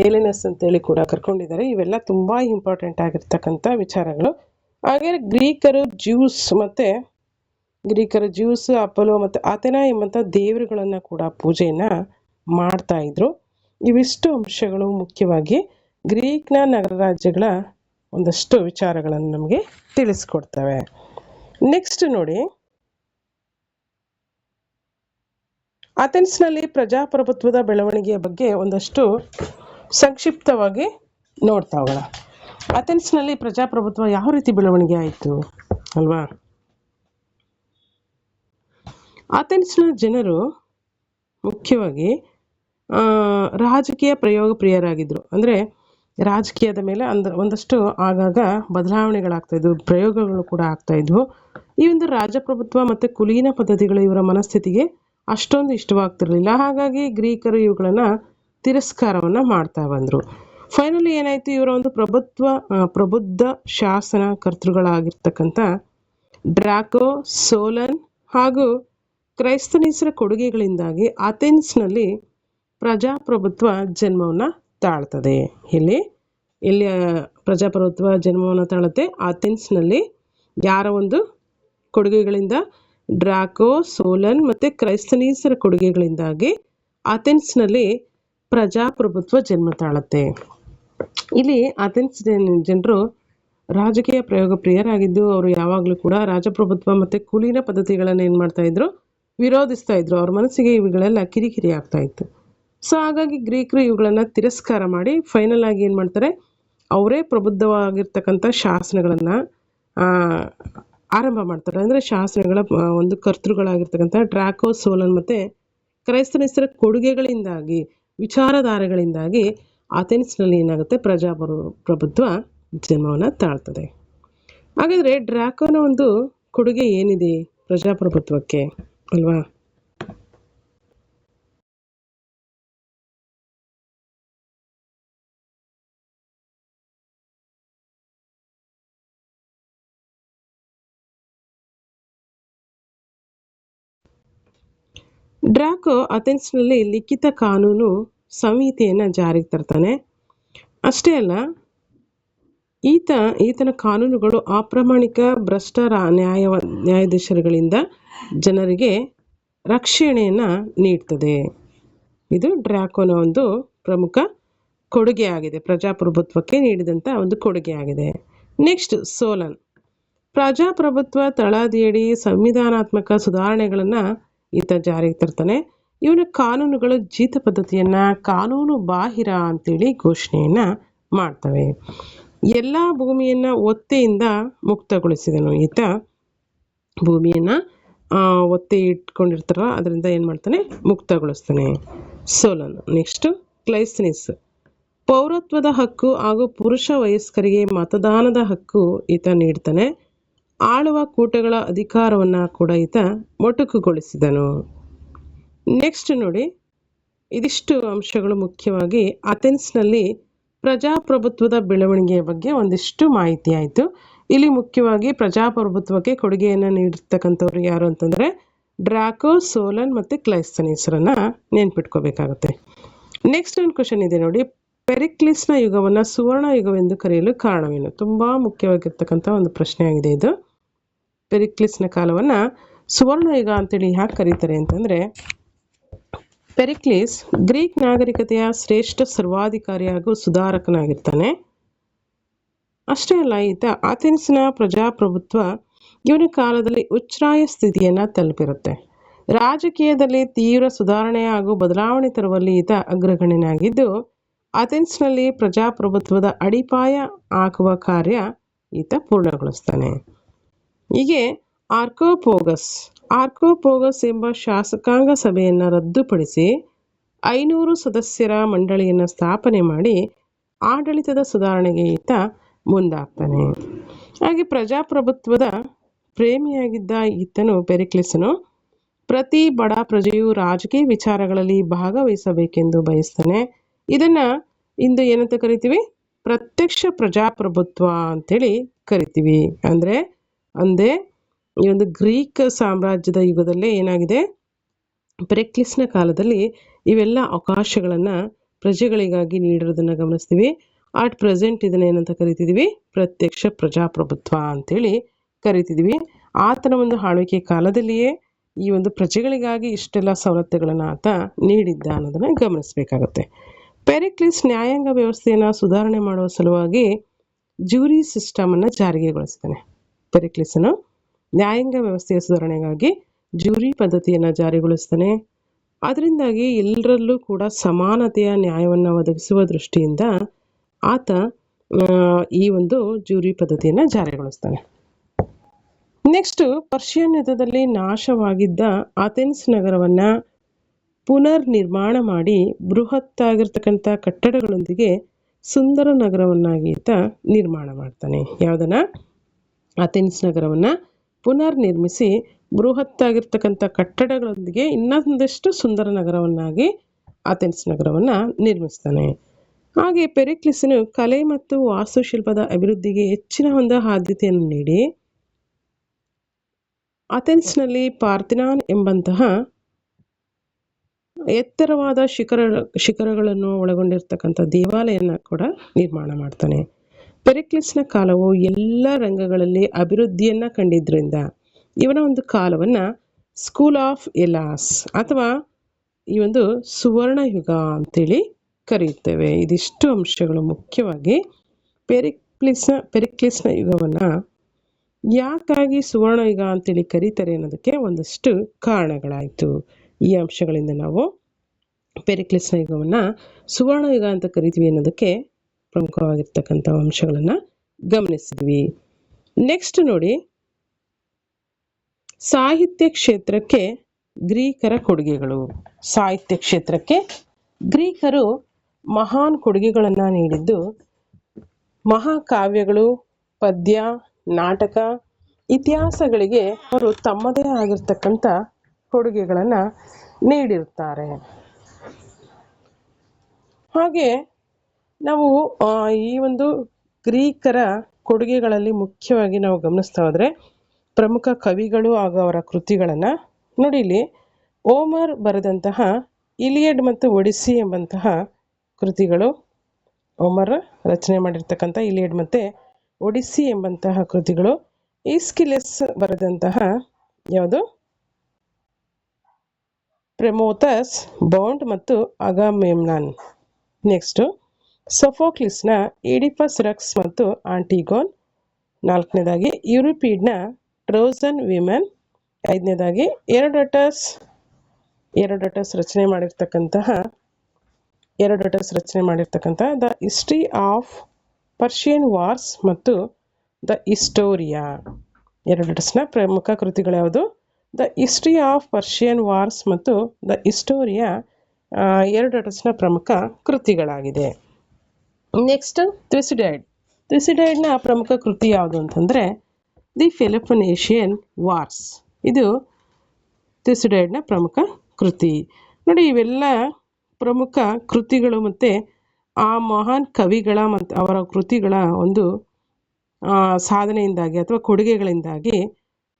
ಏಲೆನಸ್ ಅಂತೇಳಿ ಕೂಡ ಕರ್ಕೊಂಡಿದ್ದಾರೆ. ಇವೆಲ್ಲ ತುಂಬ ಇಂಪಾರ್ಟೆಂಟ್ ಆಗಿರ್ತಕ್ಕಂಥ ವಿಚಾರಗಳು. ಹಾಗೆ ಗ್ರೀಕರು ಜ್ಯೂಸ್, ಅಪೋಲೋ ಮತ್ತು ಅಥೆನಾ ಎಂಬಂಥ ದೇವರುಗಳನ್ನು ಕೂಡ ಪೂಜೆಯನ್ನು ಮಾಡ್ತಾ ಇದ್ರು. ಇವಿಷ್ಟು ಅಂಶಗಳು ಮುಖ್ಯವಾಗಿ ಗ್ರೀಕ್ನ ನಗರ ರಾಜ್ಯಗಳ ಒಂದಷ್ಟು ವಿಚಾರಗಳನ್ನು ನಮಗೆ ತಿಳಿಸ್ಕೊಡ್ತವೆ. ನೆಕ್ಸ್ಟ್ ನೋಡಿ, ಅಥೆನ್ಸ್ನಲ್ಲಿ ಪ್ರಜಾಪ್ರಭುತ್ವದ ಬೆಳವಣಿಗೆಯ ಬಗ್ಗೆ ಒಂದಷ್ಟು ಸಂಕ್ಷಿಪ್ತವಾಗಿ ನೋಡ್ತಾ ಹೋಗೋಣ. ಅಥೆನ್ಸ್ನಲ್ಲಿ ಪ್ರಜಾಪ್ರಭುತ್ವ ಯಾವ ರೀತಿ ಬೆಳವಣಿಗೆ ಆಯಿತು ಅಲ್ವಾ? ಅಥೆನ್ಸ್ನ ಜನರು ಮುಖ್ಯವಾಗಿ ರಾಜಕೀಯ ಪ್ರಯೋಗ ಪ್ರಿಯರಾಗಿದ್ದರು. ಅಂದರೆ ರಾಜಕೀಯದ ಮೇಲೆ ಒಂದಷ್ಟು ಆಗಾಗ ಬದಲಾವಣೆಗಳಾಗ್ತಾಯಿದ್ವು, ಪ್ರಯೋಗಗಳು ಕೂಡ ಆಗ್ತಾಯಿದ್ವು. ಈ ಒಂದು ರಾಜಪ್ರಭುತ್ವ ಮತ್ತು ಕುಲೀನ ಪದ್ಧತಿಗಳು ಇವರ ಮನಸ್ಥಿತಿಗೆ ಅಷ್ಟೊಂದು ಇಷ್ಟವಾಗ್ತಿರ್ಲಿಲ್ಲ. ಹಾಗಾಗಿ ಗ್ರೀಕರು ಇವುಗಳನ್ನು ತಿರಸ್ಕಾರವನ್ನು ಮಾಡ್ತಾ ಬಂದರು. ಫೈನಲಿ ಏನಾಯಿತು, ಇವರ ಒಂದು ಪ್ರಬುದ್ಧ ಶಾಸನ ಕರ್ತೃಗಳಾಗಿರ್ತಕ್ಕಂಥ ಡ್ರಾಕೋ, ಸೋಲನ್ ಹಾಗೂ ಕ್ರೈಸ್ತನೀಸರ ಕೊಡುಗೆಗಳಿಂದಾಗಿ ಅಥೆನ್ಸ್ನಲ್ಲಿ ಪ್ರಜಾಪ್ರಭುತ್ವ ಜನ್ಮವನ್ನು ತಾಳ್ತದೆ. ಇಲ್ಲಿ ಪ್ರಜಾಪ್ರಭುತ್ವ ಜನ್ಮವನ್ನು ತಾಳುತ್ತೆ ಅಥೆನ್ಸ್ನಲ್ಲಿ. ಯಾರ ಒಂದು ಕೊಡುಗೆಗಳಿಂದ? ಡ್ರಾಕೋ, ಸೋಲನ್ ಮತ್ತು ಕ್ರೈಸ್ತನೀಸರ ಕೊಡುಗೆಗಳಿಂದಾಗಿ ಅಥೆನ್ಸ್ನಲ್ಲಿ ಪ್ರಜಾಪ್ರಭುತ್ವ ಜನ್ಮ ತಾಳುತ್ತೆ. ಇಲ್ಲಿ ಅಥೆನ್ಸ್ ಜನರು ರಾಜಕೀಯ ಪ್ರಯೋಗ ಪ್ರಿಯರಾಗಿದ್ದು ಅವರು ಯಾವಾಗಲೂ ಕೂಡ ರಾಜಪ್ರಭುತ್ವ ಮತ್ತು ಕುಲೀನ ಪದ್ಧತಿಗಳನ್ನು ಏನು ಮಾಡ್ತಾ ಇದ್ರು, ವಿರೋಧಿಸ್ತಾ ಇದ್ರು. ಅವ್ರ ಮನಸ್ಸಿಗೆ ಇವುಗಳೆಲ್ಲ ಕಿರಿಕಿರಿ ಆಗ್ತಾ ಇತ್ತು. ಸೊ ಹಾಗಾಗಿ ಗ್ರೀಕರು ಇವುಗಳನ್ನು ತಿರಸ್ಕಾರ ಮಾಡಿ ಫೈನಲ್ ಆಗಿ ಏನು ಮಾಡ್ತಾರೆ, ಅವರೇ ಪ್ರಬುದ್ಧವಾಗಿರ್ತಕ್ಕಂಥ ಶಾಸನಗಳನ್ನು ಆರಂಭ ಮಾಡ್ತಾರೆ. ಅಂದರೆ ಶಾಸನಗಳ ಒಂದು ಕರ್ತೃಗಳಾಗಿರ್ತಕ್ಕಂಥ ಡ್ರಾಕೋ, ಸೋಲನ್ ಮತ್ತು ಕ್ರೈಸ್ತನೀಸರ ಕೊಡುಗೆಗಳಿಂದಾಗಿ, ವಿಚಾರಧಾರೆಗಳಿಂದಾಗಿ ಅಥೆನ್ಸ್ನಲ್ಲಿ ಏನಾಗುತ್ತೆ, ಪ್ರಭುತ್ವ ಜನ್ಮವನ್ನು ತಾಳ್ತದೆ. ಹಾಗಾದರೆ ಡ್ರಾಕೋನ ಒಂದು ಕೊಡುಗೆ ಏನಿದೆ ಪ್ರಜಾಪ್ರಭುತ್ವಕ್ಕೆ ಅಲ್ವಾ? ಡ್ರಾಕೋ ಅಥೆನ್ಸ್ನಲ್ಲಿ ಲಿಖಿತ ಕಾನೂನು ಸಂಹಿತೆಯನ್ನು ಜಾರಿಗೆ ತರ್ತಾನೆ. ಅಷ್ಟೇ ಅಲ್ಲ, ಈತನ ಕಾನೂನುಗಳು ಅಪ್ರಾಮಾಣಿಕ ಭ್ರಷ್ಟ ನ್ಯಾಯಾಧೀಶರುಗಳಿಂದ ಜನರಿಗೆ ರಕ್ಷಣೆಯನ್ನು ನೀಡ್ತದೆ. ಇದು ಡ್ರಾಕೋನ ಒಂದು ಪ್ರಮುಖ ಕೊಡುಗೆ ಆಗಿದೆ, ಪ್ರಜಾಪ್ರಭುತ್ವಕ್ಕೆ ನೀಡಿದಂಥ ಒಂದು ಕೊಡುಗೆ ಆಗಿದೆ. ನೆಕ್ಸ್ಟ್ ಸೋಲನ್. ಪ್ರಜಾಪ್ರಭುತ್ವ ತಳಹದಿಯಡಿ ಸಂವಿಧಾನಾತ್ಮಕ ಸುಧಾರಣೆಗಳನ್ನು ಈತ ಜಾರಿಗೆ ತರ್ತಾನೆ. ಇವನ ಕಾನೂನುಗಳು ಜೀತ ಪದ್ಧತಿಯನ್ನು ಕಾನೂನು ಬಾಹಿರ ಅಂತೇಳಿ ಘೋಷಣೆಯನ್ನು ಮಾಡ್ತವೆ. ಎಲ್ಲ ಭೂಮಿಯನ್ನು ಒತ್ತೆಯಿಂದ ಮುಕ್ತಗೊಳಿಸಿದನು ಈತ. ಭೂಮಿಯನ್ನು ಒತ್ತಿ ಇಟ್ಕೊಂಡಿರ್ತಾರಲ್ಲ ಅದರಿಂದ ಏನು ಮಾಡ್ತಾನೆ, ಮುಕ್ತಗೊಳಿಸ್ತಾನೆ ಸೋಲನ್. ನೆಕ್ಸ್ಟ್ ಕ್ಲೈಸ್ನಿಸ್, ಪೌರತ್ವದ ಹಕ್ಕು ಹಾಗೂ ಪುರುಷ ವಯಸ್ಕರಿಗೆ ಮತದಾನದ ಹಕ್ಕು ಈತ ನೀಡ್ತಾನೆ. ಆಳುವ ಕೂಟಗಳ ಅಧಿಕಾರವನ್ನು ಕೂಡ ಈತ ಮೊಟಕುಗೊಳಿಸಿದನು. ನೆಕ್ಸ್ಟ್ ನೋಡಿ, ಇದಿಷ್ಟು ಅಂಶಗಳು ಮುಖ್ಯವಾಗಿ ಅಥೆನ್ಸ್ನಲ್ಲಿ ಪ್ರಜಾಪ್ರಭುತ್ವದ ಬೆಳವಣಿಗೆಯ ಬಗ್ಗೆ ಒಂದಿಷ್ಟು ಮಾಹಿತಿ ಆಯಿತು. ಇಲ್ಲಿ ಮುಖ್ಯವಾಗಿ ಪ್ರಜಾಪ್ರಭುತ್ವಕ್ಕೆ ಕೊಡುಗೆಯನ್ನು ನೀಡಿರ್ತಕ್ಕಂಥವ್ರು ಯಾರು ಅಂತಂದರೆ ಡ್ರಾಕೋ, ಸೋಲನ್ ಮತ್ತು ಕ್ಲೈಸ್ತನೀಸರನ್ನು ನೆನ್ಪಿಟ್ಕೋಬೇಕಾಗುತ್ತೆ. ನೆಕ್ಸ್ಟ್ ಒಂದು ಕ್ವಶನ್ ಇದೆ ನೋಡಿ, ಪೆರಿಕ್ಲಿಸ್ನ ಯುಗವನ್ನು ಸುವರ್ಣ ಯುಗವೆಂದು ಕರೆಯಲು ಕಾರಣವೇನು? ತುಂಬ ಮುಖ್ಯವಾಗಿರ್ತಕ್ಕಂಥ ಒಂದು ಪ್ರಶ್ನೆ ಆಗಿದೆ ಇದು. ಪೆರಿಕ್ಲಿಸ್ನ ಕಾಲವನ್ನು ಸುವರ್ಣ ಯುಗ ಅಂತೇಳಿ ಯಾಕೆ ಕರೀತಾರೆ ಅಂತಂದರೆ, ಪೆರಿಕ್ಲಿಸ್ ಗ್ರೀಕ್ ನಾಗರಿಕತೆಯ ಶ್ರೇಷ್ಠ ಸರ್ವಾಧಿಕಾರಿ ಹಾಗೂ ಸುಧಾರಕನಾಗಿರ್ತಾನೆ. ಅಷ್ಟೇ ಅಲ್ಲ, ಈತ ಅಥೆನ್ಸ್ನ ಪ್ರಜಾಪ್ರಭುತ್ವ ಇವನ ಕಾಲದಲ್ಲಿ ಉಚ್ಛ್ರಾಯ ಸ್ಥಿತಿಯನ್ನು ತಲುಪಿರುತ್ತೆ. ರಾಜಕೀಯದಲ್ಲಿ ತೀವ್ರ ಸುಧಾರಣೆ ಹಾಗೂ ಬದಲಾವಣೆ ತರುವಲ್ಲಿ ಈತ ಅಗ್ರಗಣ್ಯನಾಗಿದ್ದು, ಅಥೆನ್ಸ್ನಲ್ಲಿ ಪ್ರಜಾಪ್ರಭುತ್ವದ ಅಡಿಪಾಯ ಹಾಕುವ ಕಾರ್ಯ ಈತ ಪೂರ್ಣಗೊಳಿಸ್ತಾನೆ. ಹೀಗೆ ಆರ್ಕೋಪೋಗಸ್ ಎಂಬ ಶಾಸಕಾಂಗ ಸಭೆಯನ್ನು ರದ್ದುಪಡಿಸಿ 500 ಸದಸ್ಯರ ಮಂಡಳಿಯನ್ನು ಸ್ಥಾಪನೆ ಮಾಡಿ ಆಡಳಿತದ ಸುಧಾರಣೆಗೆ ಈತ ಮುಂದಾಗ್ತಾನೆ. ಹಾಗೆ ಪ್ರಜಾಪ್ರಭುತ್ವದ ಪ್ರೇಮಿಯಾಗಿದ್ದ ಈತನು ಪೆರಿಕ್ಲಿಸನು ಪ್ರತಿ ಬಡ ಪ್ರಜೆಯು ರಾಜಕೀಯ ವಿಚಾರಗಳಲ್ಲಿ ಭಾಗವಹಿಸಬೇಕೆಂದು ಬಯಸ್ತಾನೆ. ಇದನ್ನು ಇಂದು ಏನಂತ ಕರಿತೀವಿ? ಪ್ರತ್ಯಕ್ಷ ಪ್ರಜಾಪ್ರಭುತ್ವ ಅಂತೇಳಿ ಕರಿತೀವಿ. ಅಂದರೆ ಈ ಒಂದು ಗ್ರೀಕ್ ಸಾಮ್ರಾಜ್ಯದ ಯುಗದಲ್ಲೇ ಏನಾಗಿದೆ, ಪೆರಿಕ್ಲಿಸ್ನ ಕಾಲದಲ್ಲಿ ಇವೆಲ್ಲ ಅವಕಾಶಗಳನ್ನು ಪ್ರಜೆಗಳಿಗಾಗಿ ನೀಡಿರೋದನ್ನು ಗಮನಿಸ್ತೀವಿ. ಅಟ್ ಪ್ರೆಸೆಂಟ್ ಇದನ್ನು ಏನಂತ ಕರಿತಿದ್ದೀವಿ? ಪ್ರತ್ಯಕ್ಷ ಪ್ರಜಾಪ್ರಭುತ್ವ ಅಂತೇಳಿ ಕರಿತಿದ್ದೀವಿ. ಆತನ ಒಂದು ಆಳ್ವಿಕೆ ಕಾಲದಲ್ಲಿಯೇ ಈ ಒಂದು ಪ್ರಜೆಗಳಿಗಾಗಿ ಇಷ್ಟೆಲ್ಲ ಸವಲತ್ತುಗಳನ್ನು ಆತ ನೀಡಿದ್ದ ಅನ್ನೋದನ್ನು ಗಮನಿಸಬೇಕಾಗತ್ತೆ. ಪೆರಿಕ್ಲಿಸ್ ನ್ಯಾಯಾಂಗ ವ್ಯವಸ್ಥೆಯನ್ನು ಸುಧಾರಣೆ ಮಾಡುವ ಸಲುವಾಗಿ ಜ್ಯೂರಿ ಸಿಸ್ಟಮನ್ನು ಜಾರಿಗೆಗೊಳಿಸ್ತಾನೆ. ಪೆರಿಕ್ಲಿಸನು ನ್ಯಾಯಾಂಗ ವ್ಯವಸ್ಥೆಯ ಸುಧಾರಣೆಗಾಗಿ ಜ್ಯೂರಿ ಪದ್ಧತಿಯನ್ನು ಜಾರಿಗೊಳಿಸ್ತಾನೆ. ಅದರಿಂದಾಗಿ ಎಲ್ಲರಲ್ಲೂ ಕೂಡ ಸಮಾನತೆಯ ನ್ಯಾಯವನ್ನು ಒದಗಿಸುವ ದೃಷ್ಟಿಯಿಂದ ಆತ ಈ ಒಂದು ಜ್ಯೂರಿ ಪದ್ಧತಿಯನ್ನು ಜಾರಿಗೊಳಿಸ್ತಾನೆ. ನೆಕ್ಸ್ಟ್, ಪರ್ಷಿಯನ್ ಯುದ್ಧದಲ್ಲಿ ನಾಶವಾಗಿದ್ದ ಅಥೆನ್ಸ್ ನಗರವನ್ನು ಪುನರ್ ನಿರ್ಮಾಣ ಮಾಡಿ ಬೃಹತ್ತಾಗಿರ್ತಕ್ಕಂಥ ಕಟ್ಟಡಗಳೊಂದಿಗೆ ಸುಂದರ ನಗರವನ್ನಾಗಿ ಈತ ನಿರ್ಮಾಣ ಮಾಡ್ತಾನೆ. ಯಾವುದನ್ನ? ಅಥೆನ್ಸ್ ನಗರವನ್ನು ಪುನರ್ ನಿರ್ಮಿಸಿ ಬೃಹತ್ತಾಗಿರ್ತಕ್ಕಂಥ ಕಟ್ಟಡಗಳೊಂದಿಗೆ ಇನ್ನೊಂದಷ್ಟು ಸುಂದರ ನಗರವನ್ನಾಗಿ ಅಥೆನ್ಸ್ ನಗರವನ್ನು ನಿರ್ಮಿಸ್ತಾನೆ. ಹಾಗೆ ಪೆರಿಕ್ಲಿಸನು ಕಲೆ ಮತ್ತು ವಾಸ್ತುಶಿಲ್ಪದ ಅಭಿವೃದ್ಧಿಗೆ ಹೆಚ್ಚಿನ ಒಂದು ಆದ್ಯತೆಯನ್ನು ನೀಡಿ ಅಥೆನ್ಸ್ನಲ್ಲಿ ಪಾರ್ಥೆನಾನ್ ಎಂಬಂತಹ ಎತ್ತರವಾದ ಶಿಖರಗಳನ್ನು ಒಳಗೊಂಡಿರ್ತಕ್ಕಂಥ ದೇವಾಲಯನ ಕೂಡ ನಿರ್ಮಾಣ ಮಾಡ್ತಾನೆ. ಪೆರಿಕ್ಲಿಸ್ನ ಕಾಲವು ಎಲ್ಲ ರಂಗಗಳಲ್ಲಿ ಅಭಿವೃದ್ಧಿಯನ್ನು ಕಂಡಿದ್ದರಿಂದ ಇವನ ಒಂದು ಕಾಲವನ್ನು ಸ್ಕೂಲ್ ಆಫ್ ಎಲಾಸ್ ಅಥವಾ ಈ ಒಂದು ಸುವರ್ಣ ಯುಗ ಅಂತೇಳಿ ಕರೆಯುತ್ತೇವೆ. ಇದಿಷ್ಟು ಅಂಶಗಳು ಮುಖ್ಯವಾಗಿ ಪೆರಿಕ್ಲಿಸ್ನ ಯುಗವನ್ನು ಯಾಕಾಗಿ ಸುವರ್ಣ ಯುಗ ಅಂತೇಳಿ ಕರೀತಾರೆ ಅನ್ನೋದಕ್ಕೆ ಒಂದಷ್ಟು ಕಾರಣಗಳಾಯಿತು. ಈ ಅಂಶಗಳಿಂದ ನಾವು ಪೆರಿಕ್ಲಿಸ್ನ ಯುಗವನ್ನು ಸುವರ್ಣ ಯುಗ ಅಂತ ಕರಿತೀವಿ ಅನ್ನೋದಕ್ಕೆ ಪ್ರಮುಖವಾಗಿರ್ತಕ್ಕಂಥ ಅಂಶಗಳನ್ನು ಗಮನಿಸಿದ್ವಿ. ನೆಕ್ಸ್ಟ್ ನೋಡಿ, ಸಾಹಿತ್ಯ ಕ್ಷೇತ್ರಕ್ಕೆ ಗ್ರೀಕರ ಕೊಡುಗೆಗಳು. ಸಾಹಿತ್ಯ ಕ್ಷೇತ್ರಕ್ಕೆ ಗ್ರೀಕರು ಮಹಾನ್ ಕೊಡುಗೆಗಳನ್ನು ನೀಡಿದ್ದು, ಮಹಾಕಾವ್ಯಗಳು, ಪದ್ಯ, ನಾಟಕ, ಇತಿಹಾಸಗಳಿಗೆ ಅವರು ತಮ್ಮದೇ ಆಗಿರ್ತಕ್ಕಂಥ ಕೊಡುಗೆಗಳನ್ನು ನೀಡಿರುತ್ತಾರೆ. ಹಾಗೆ ನಾವು ಈ ಒಂದು ಗ್ರೀಕರ ಕೊಡುಗೆಗಳಲ್ಲಿ ಮುಖ್ಯವಾಗಿ ನಾವು ಗಮನಿಸ್ತಾ ಹೋದರೆ ಪ್ರಮುಖ ಕವಿಗಳು ಹಾಗೂ ಅವರ ಕೃತಿಗಳನ್ನು ನೋಡಿ. ಇಲ್ಲಿ ಓಮರ್ ಬರೆದಂತಹ ಇಲಿಯಡ್ ಮತ್ತು ಒಡಿಸ್ಸಿ ಎಂಬಂತಹ ಕೃತಿಗಳು, ಓಮರ್ ರಚನೆ ಮಾಡಿರ್ತಕ್ಕಂಥ ಇಲಿಯಡ್ ಮತ್ತು ಒಡಿಸ್ಸಿ ಎಂಬಂತಹ ಕೃತಿಗಳು, ಈಸ್ಕಿಲೆಸ್ ಬರೆದಂತಹ ಯಾವುದು ಪ್ರೆಮೋತಸ್, ಬೌಂಡ್ ಮತ್ತು ಅಗಾಮೆಮ್ನಾನ್. ನೆಕ್ಸ್ಟು ಸೊಫೋಕ್ಲಿಸ್ನ ಈಡಿಪಸ್ ರಕ್ಸ್ ಮತ್ತು ಆಂಟಿಗೋನ್. ನಾಲ್ಕನೇದಾಗಿ ಯುರಿಪಿಡ್ನ ಟ್ರೋಜನ್ ವಿಮೆನ್. ಐದನೇದಾಗಿ ಎರಡಟಸ್ ರಚನೆ ಮಾಡಿರ್ತಕ್ಕಂತಹ the history of Persian wars ಮತ್ತು ದ ಹಿಸ್ಟೋರಿಯಾ. ಎರಡಟಸ್ನ ಪ್ರಮುಖ ಕೃತಿಗಳು ಯಾವುದು? The history of Persian wars ಮತ್ತು ದ ಹಿಸ್ಟೋರಿಯಾ ಎರಡರಸ್ನ ಪ್ರಮುಖ ಕೃತಿಗಳಾಗಿದೆ. ನೆಕ್ಸ್ಟ್ ಥ್ಯೂಸಿಡೈಡ್ನ ಪ್ರಮುಖ ಕೃತಿ ಯಾವುದು ಅಂತಂದರೆ ದಿ ಪೆಲೋಪೊನೇಷಿಯನ್ ವಾರ್ಸ್. ಇದು ಥ್ಯೂಸಿಡೈಡ್ನ ಪ್ರಮುಖ ಕೃತಿ. ನೋಡಿ, ಇವೆಲ್ಲ ಪ್ರಮುಖ ಕೃತಿಗಳು ಮತ್ತು ಆ ಮಹಾನ್ ಕವಿಗಳ ಮತ್ತು ಅವರ ಕೃತಿಗಳ ಒಂದು ಸಾಧನೆಯಿಂದಾಗಿ ಅಥವಾ ಕೊಡುಗೆಗಳಿಂದಾಗಿ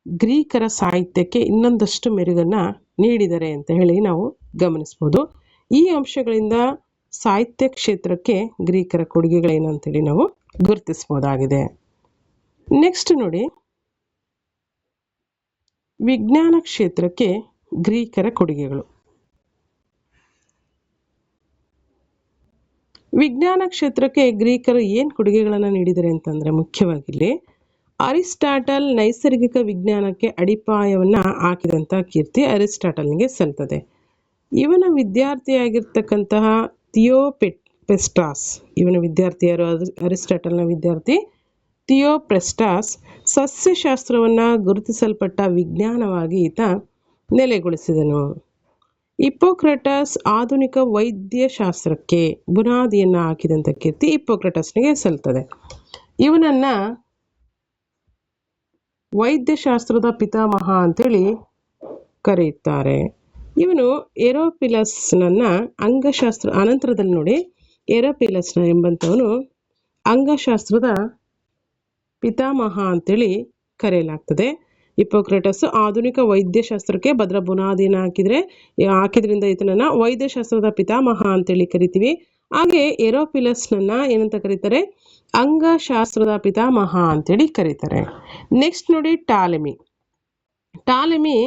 ಗ್ರೀಕರ ಸಾಹಿತ್ಯಕ್ಕೆ ಇನ್ನೊಂದಷ್ಟು ಮೆರುಗನ್ನು ನೀಡಿದ್ದಾರೆ ಅಂತ ಹೇಳಿ ನಾವು ಗಮನಿಸ್ಬೋದು. ಈ ಅಂಶಗಳಿಂದ ಸಾಹಿತ್ಯ ಕ್ಷೇತ್ರಕ್ಕೆ ಗ್ರೀಕರ ಕೊಡುಗೆಗಳೇನು ಅಂತೇಳಿ ನಾವು ಗುರುತಿಸ್ಬೋದಾಗಿದೆ. ನೆಕ್ಸ್ಟ್ ನೋಡಿ, ವಿಜ್ಞಾನ ಕ್ಷೇತ್ರಕ್ಕೆ ಗ್ರೀಕರ ಕೊಡುಗೆಗಳು. ವಿಜ್ಞಾನ ಕ್ಷೇತ್ರಕ್ಕೆ ಗ್ರೀಕರು ಏನು ಕೊಡುಗೆಗಳನ್ನು ನೀಡಿದ್ದಾರೆ ಅಂತಂದರೆ, ಮುಖ್ಯವಾಗಿ ಇಲ್ಲಿ ಅರಿಸ್ಟಾಟಲ್ ನೈಸರ್ಗಿಕ ವಿಜ್ಞಾನಕ್ಕೆ ಅಡಿಪಾಯವನ್ನು ಹಾಕಿದಂಥ ಕೀರ್ತಿ ಅರಿಸ್ಟಾಟಲ್ನಿಗೆ ಸಲ್ತದೆ. ಇವನ ವಿದ್ಯಾರ್ಥಿಯಾಗಿರ್ತಕ್ಕಂತಹ ಥಿಯೋಪೆಸ್ಟಾಸ್, ಇವನ ವಿದ್ಯಾರ್ಥಿಯಾರು ಅರಿಸ್ಟಾಟಲ್ನ ವಿದ್ಯಾರ್ಥಿ ಥಿಯೋಪೆಸ್ಟಾಸ್ ಸಸ್ಯಶಾಸ್ತ್ರವನ್ನು ಗುರುತಿಸಲ್ಪಟ್ಟ ವಿಜ್ಞಾನವಾಗಿ ಈತ ನೆಲೆಗೊಳಿಸಿದನು. ಹಿಪ್ಪೋಕ್ರಟಸ್ ಆಧುನಿಕ ವೈದ್ಯಶಾಸ್ತ್ರಕ್ಕೆ ಬುನಾದಿಯನ್ನು ಹಾಕಿದಂಥ ಕೀರ್ತಿ ಹಿಪ್ಪೋಕ್ರಟಸ್ನಿಗೆ ಸಲ್ತದೆ. ಇವನನ್ನು ವೈದ್ಯಶಾಸ್ತ್ರದ ಪಿತಾಮಹ ಅಂತೇಳಿ ಕರೆಯುತ್ತಾರೆ. ಇವನು ಏರೋಪಿಲಸ್ನನ್ನು ಅಂಗಶಾಸ್ತ್ರ ಅನಂತರದಲ್ಲಿ ನೋಡಿ, ಏರೋಪಿಲಸ್ನ ಎಂಬಂಥವನು ಅಂಗಶಾಸ್ತ್ರದ ಪಿತಾಮಹ ಅಂತೇಳಿ ಕರೆಯಲಾಗ್ತದೆ. ಹಿಪ್ಪೋಕ್ರಟಸ್ ಆಧುನಿಕ ವೈದ್ಯಶಾಸ್ತ್ರಕ್ಕೆ ಭದ್ರ ಬುನಾದಿಯನ್ನು ಹಾಕಿದ್ರಿಂದ ಈತನನ್ನು ವೈದ್ಯಶಾಸ್ತ್ರದ ಪಿತಾಮಹ ಅಂತೇಳಿ ಕರಿತೀವಿ. ಹಾಗೆ ಏರೋಪಿಲಸ್ನನ್ನು ಏನಂತ ಕರೀತಾರೆ, ಅಂಗಶಾಸ್ತ್ರದ ಪಿತಾಮಹ ಅಂತೇಳಿ ಕರೀತಾರೆ. ನೆಕ್ಸ್ಟ್ ನೋಡಿ, ಟಾಲೆಮಿ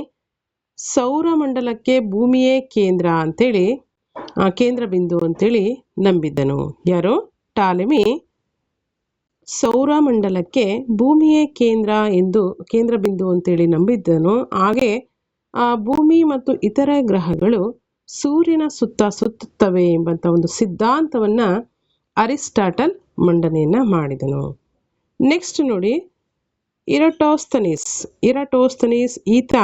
ಸೌರಮಂಡಲಕ್ಕೆ ಭೂಮಿಯೇ ಕೇಂದ್ರ ಅಂತೇಳಿ ಕೇಂದ್ರ ಬಿಂದು ಅಂತೇಳಿ ನಂಬಿದ್ದನು. ಯಾರು? ಟಾಲೆಮಿ ಸೌರಮಂಡಲಕ್ಕೆ ಭೂಮಿಯೇ ಕೇಂದ್ರ ಬಿಂದು ಅಂತೇಳಿ ನಂಬಿದ್ದನು. ಹಾಗೆ ಭೂಮಿ ಮತ್ತು ಇತರ ಗ್ರಹಗಳು ಸೂರ್ಯನ ಸುತ್ತ ಸುತ್ತುತ್ತವೆ ಎಂಬಂಥ ಒಂದು ಸಿದ್ಧಾಂತವನ್ನು ಅರಿಸ್ಟಾಟಲ್ ಮಂಡನೆಯನ್ನು ಮಾಡಿದನು. ನೆಕ್ಸ್ಟ್ ನೋಡಿ, ಇರಾಟೋಸ್ತನೀಸ್ ಈತ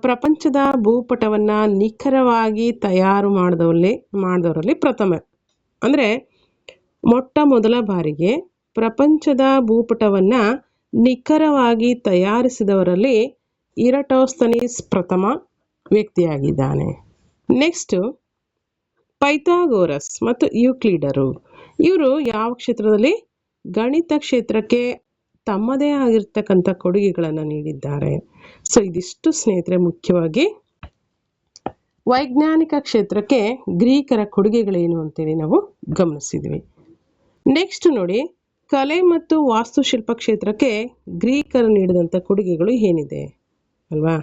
ಪ್ರಪಂಚದ ಭೂಪಟವನ್ನು ನಿಖರವಾಗಿ ತಯಾರು ಮಾಡಿದವರಲ್ಲಿ ಪ್ರಥಮ. ಅಂದರೆ ಮೊಟ್ಟ ಮೊದಲ ಬಾರಿಗೆ ಪ್ರಪಂಚದ ಭೂಪಟವನ್ನು ನಿಖರವಾಗಿ ತಯಾರಿಸಿದವರಲ್ಲಿ ಇರಾಟೋಸ್ತನೀಸ್ ಪ್ರಥಮ ವ್ಯಕ್ತಿಯಾಗಿದ್ದಾನೆ. ನೆಕ್ಸ್ಟ್ ಪೈಥಾಗೋರಸ್ ಮತ್ತು ಯೂಕ್ಲಿಡರು. ಇವರು ಯಾವ ಕ್ಷೇತ್ರದಲ್ಲಿ? ಗಣಿತ ಕ್ಷೇತ್ರಕ್ಕೆ ತಮ್ಮದೇ ಆಗಿರ್ತಕ್ಕಂಥ ಕೊಡುಗೆಗಳನ್ನು ನೀಡಿದ್ದಾರೆ. ಸೊ ಇದಿಷ್ಟು ಸ್ನೇಹಿತರೆ ಮುಖ್ಯವಾಗಿ ವೈಜ್ಞಾನಿಕ ಕ್ಷೇತ್ರಕ್ಕೆ ಗ್ರೀಕರ ಕೊಡುಗೆಗಳೇನು ಅಂತೇಳಿ ನಾವು ಗಮನಿಸಿದ್ವಿ. ನೆಕ್ಸ್ಟ್ ನೋಡಿ, ಕಲೆ ಮತ್ತು ವಾಸ್ತುಶಿಲ್ಪ ಕ್ಷೇತ್ರಕ್ಕೆ ಗ್ರೀಕರು ನೀಡಿದಂಥ ಕೊಡುಗೆಗಳು ಏನಿದೆ ಅಲ್ವಾ?